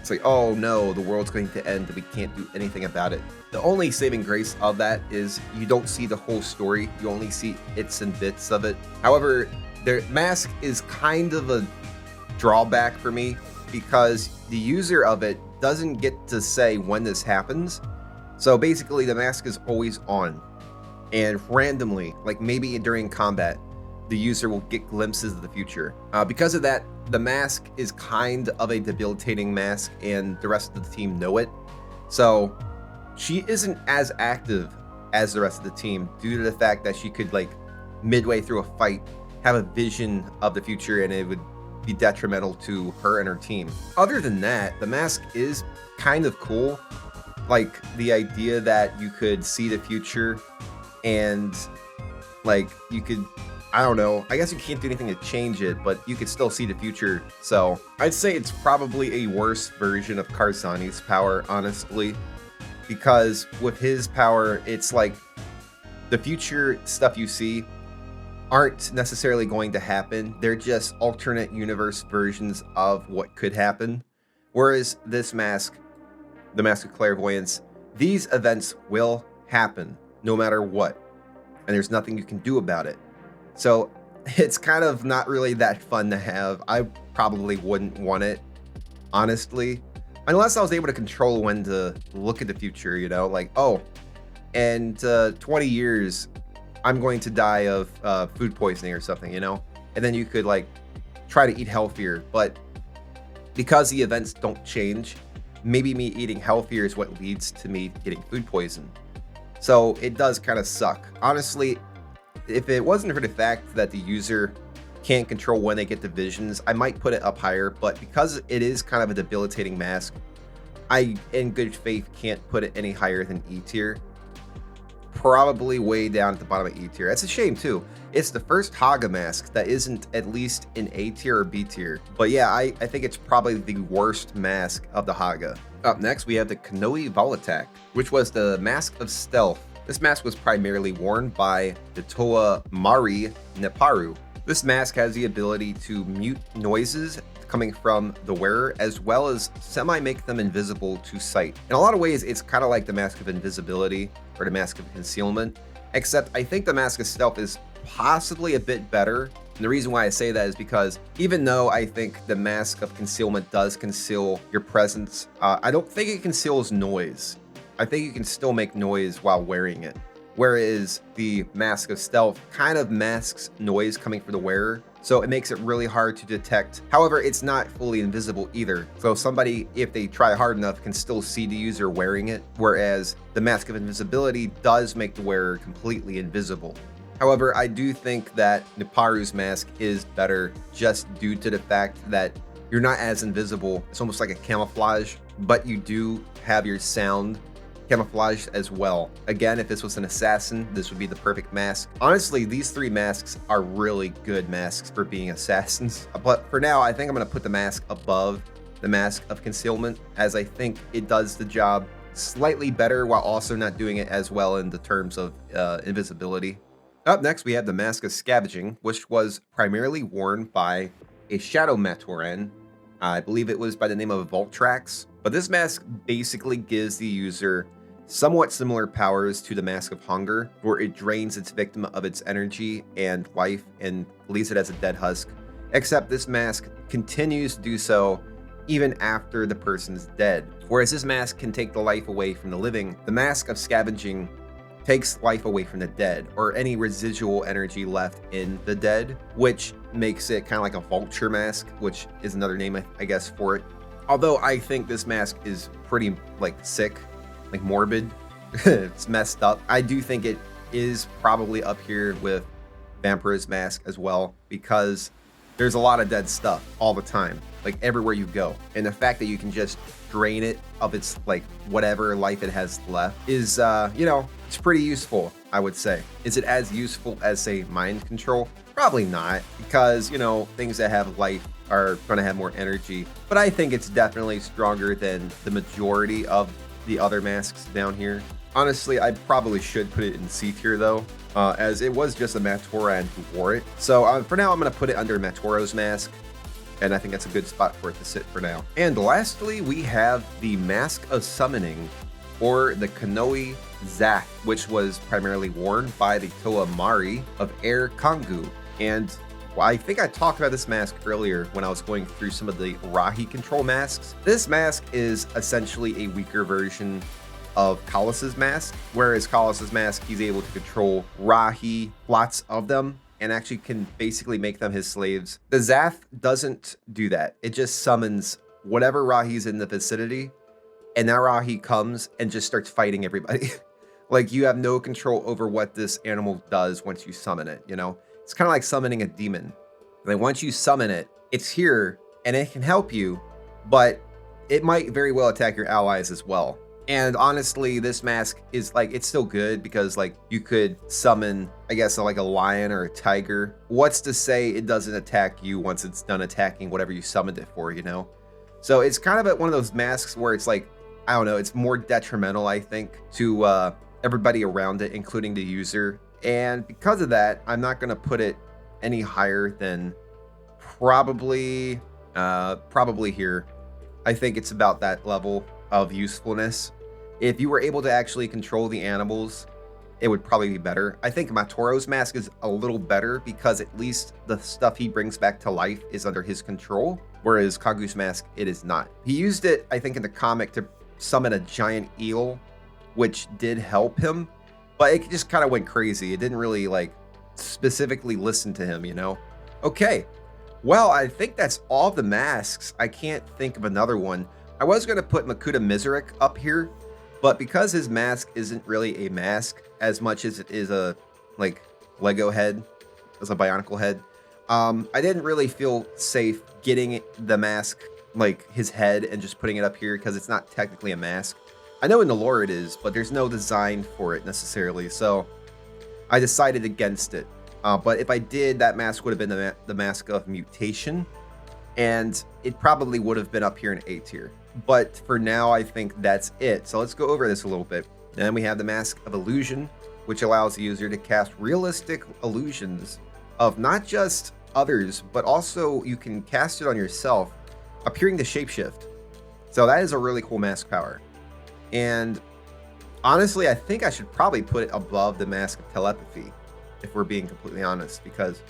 It's like, oh no, the world's going to end and we can't do anything about it. The only saving grace of that is you don't see the whole story. You only see bits and bits of it. However, their mask is kind of a drawback for me because the user of it doesn't get to say when this happens. So basically the mask is always on, and randomly, like maybe during combat, the user will get glimpses of the future. Because of that, the mask is kind of a debilitating mask and the rest of the team know it. So she isn't as active as the rest of the team due to the fact that she could, like, midway through a fight, have a vision of the future and it would be detrimental to her and her team. Other than that, the mask is kind of cool. Like, the idea that you could see the future and, like, you could, I don't know, I guess you can't do anything to change it, but you could still see the future. So I'd say it's probably a worse version of Karzani's power, honestly, because with his power, it's like the future stuff you see aren't necessarily going to happen. They're just alternate universe versions of what could happen. Whereas this mask, the Mask of Clairvoyance, these events will happen no matter what, and there's nothing you can do about it. So it's kind of not really that fun to have. I probably wouldn't want it, honestly, unless I was able to control when to look at the future, you know, like, oh, and 20 years, I'm going to die of food poisoning or something, you know? And then you could, like, try to eat healthier. But because the events don't change, maybe me eating healthier is what leads to me getting food poison. So it does kind of suck. Honestly, if it wasn't for the fact that the user can't control when they get the visions, I might put it up higher. But because it is kind of a debilitating mask, I, in good faith, can't put it any higher than E tier. Probably way down at the bottom of E tier. That's a shame too. It's the first Haga mask that isn't at least in A tier or B tier. But yeah, I think it's probably the worst mask of the Haga. Up next, we have the Kanohi Volatak, which was the Mask of Stealth. This mask was primarily worn by the Toa Mari Neparu. This mask has the ability to mute noises coming from the wearer, as well as semi-make them invisible to sight. In a lot of ways, it's kind of like the Mask of Invisibility or the Mask of Concealment, except I think the Mask of Stealth is possibly a bit better. And the reason why I say that is because even though I think the Mask of Concealment does conceal your presence, I don't think it conceals noise. I think you can still make noise while wearing it. Whereas the Mask of Stealth kind of masks noise coming from the wearer, so it makes it really hard to detect. However, it's not fully invisible either. So somebody, if they try hard enough, can still see the user wearing it, whereas the Mask of Invisibility does make the wearer completely invisible. However, I do think that Neparu's mask is better just due to the fact that you're not as invisible. It's almost like a camouflage, but you do have your sound camouflaged as well. Again, if this was an assassin, this would be the perfect mask. Honestly, these three masks are really good masks for being assassins. But for now, I think I'm going to put the mask above the Mask of Concealment, as I think it does the job slightly better while also not doing it as well in the terms of invisibility. Up next, we have the Mask of Scavenging, which was primarily worn by a Shadow Matoran. I believe it was by the name of Voltrax. But this mask basically gives the user somewhat similar powers to the Mask of Hunger, where it drains its victim of its energy and life and leaves it as a dead husk. Except this mask continues to do so even after the person's dead. Whereas this mask can take the life away from the living, the mask of scavenging takes life away from the dead, or any residual energy left in the dead, which makes it kind of like a vulture mask, which is another name, I guess, for it. Although I think this mask is pretty, like, sick, like morbid. It's messed up. I do think it is probably up here with Vampira's mask as well, because there's a lot of dead stuff all the time, like everywhere you go. And the fact that you can just drain it of its, like, whatever life it has left is, it's pretty useful, I would say. Is it as useful as, say, mind control? Probably not, because, things that have life are going to have more energy. But I think it's definitely stronger than the majority of the other masks down here. Honestly, I probably should put it in C tier though, as it was just a Matoran who wore it. So for now, I'm going to put it under Matoro's mask, and I think that's a good spot for it to sit for now. And lastly, we have the Mask of Summoning, or the Kanohi Zath, which was primarily worn by the Toa Mari of Air Kongu. And I think I talked about this mask earlier when I was going through some of the Rahi control masks. This mask is essentially a weaker version of Kalas's mask, whereas Kalas's mask, he's able to control Rahi, lots of them, and actually can basically make them his slaves. The Zath doesn't do that. It just summons whatever Rahi's in the vicinity, and now Rahi comes and just starts fighting everybody. Like, you have no control over what this animal does once you summon it, It's kind of like summoning a demon. Like, once you summon it, it's here, and it can help you, but it might very well attack your allies as well. And honestly, this mask is, like, it's still good because, like, you could summon, I guess, like a lion or a tiger. What's to say it doesn't attack you once it's done attacking whatever you summoned it for, So it's kind of one of those masks where it's like, I don't know, it's more detrimental, I think, to everybody around it, including the user. And because of that, I'm not going to put it any higher than probably here. I think it's about that level of usefulness. If you were able to actually control the animals, it would probably be better. I think Matoro's mask is a little better because at least the stuff he brings back to life is under his control, whereas Kagu's mask, it is not. He used it, I think, in the comic to summon a giant eel, which did help him, but it just kind of went crazy. It didn't really, like, specifically listen to him, Okay, well, I think that's all the masks. I can't think of another one. I was going to put Makuta Miserik up here, but because his mask isn't really a mask as much as it is a, like, Lego head, as a Bionicle head, I didn't really feel safe getting the mask, like his head, and just putting it up here because it's not technically a mask. I know in the lore it is, but there's no design for it necessarily, so I decided against it. But if I did, that mask would have been the Mask of Mutation, and it probably would have been up here in A tier. But for now, I think that's it. So let's go over this a little bit. Then we have the Mask of Illusion, which allows the user to cast realistic illusions of not just others, but also you can cast it on yourself, appearing to shapeshift. So that is a really cool mask power. And honestly, I think I should probably put it above the Mask of Telepathy, if we're being completely honest, because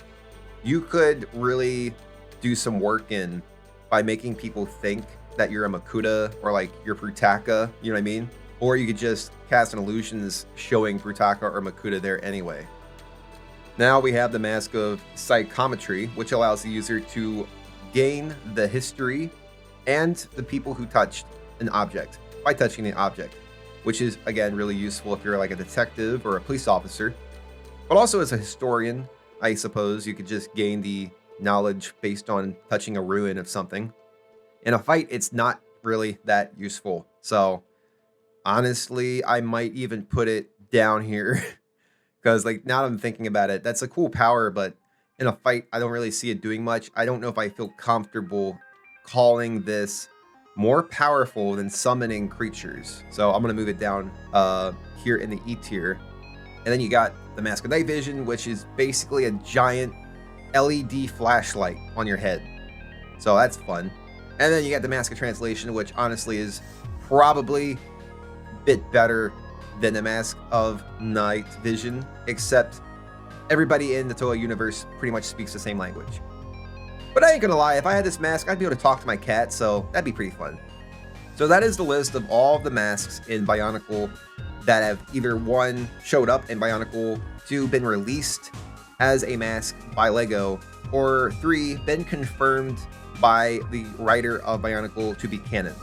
you could really do some work in by making people think that you're a Makuta or like you're Brutaka, you know what I mean? Or you could just cast an illusions showing Brutaka or Makuta there anyway. Now we have the Mask of Psychometry, which allows the user to gain the history and the people who touched an object by touching the object, which is, again, really useful if you're like a detective or a police officer. But also as a historian, I suppose you could just gain the knowledge based on touching a ruin of something. In a fight, it's not really that useful. So honestly, I might even put it down here because, like, now that I'm thinking about it, that's a cool power, but in a fight, I don't really see it doing much. I don't know if I feel comfortable calling this more powerful than summoning creatures. So I'm going to move it down here in the E tier. And then you got the Mask of Night Vision, which is basically a giant LED flashlight on your head. So that's fun. And then you got the Mask of Translation, which honestly is probably a bit better than the Mask of Night Vision, except everybody in the Toa universe pretty much speaks the same language. But I ain't gonna lie, if I had this mask, I'd be able to talk to my cat, so that'd be pretty fun. So that is the list of all of the masks in Bionicle that have either 1, showed up in Bionicle, 2, been released as a mask by LEGO, or 3, been confirmed by the writer of Bionicle to be canon.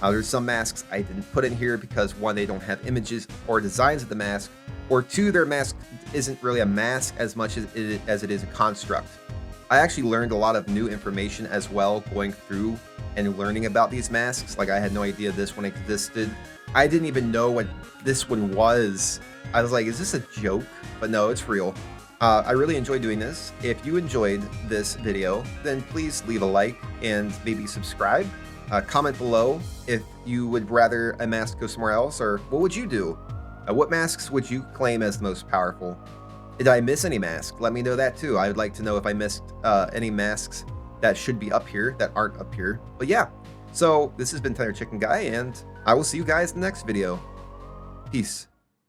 There's some masks I didn't put in here because 1, they don't have images or designs of the mask, or 2, their mask isn't really a mask as much as it is a construct. I actually learned a lot of new information as well going through and learning about these masks. Like, I had no idea this one existed. I didn't even know what this one was. I was like, is this a joke? But no, it's real. I really enjoyed doing this. If you enjoyed this video, then please leave a like and maybe subscribe. Comment below if you would rather a mask go somewhere else, or what would you do? What masks would you claim as the most powerful? Did I miss any masks? Let me know that too. I would like to know if I missed any masks that should be up here that aren't up here. But yeah, so this has been Tender Chicken Guy, and I will see you guys in the next video. Peace.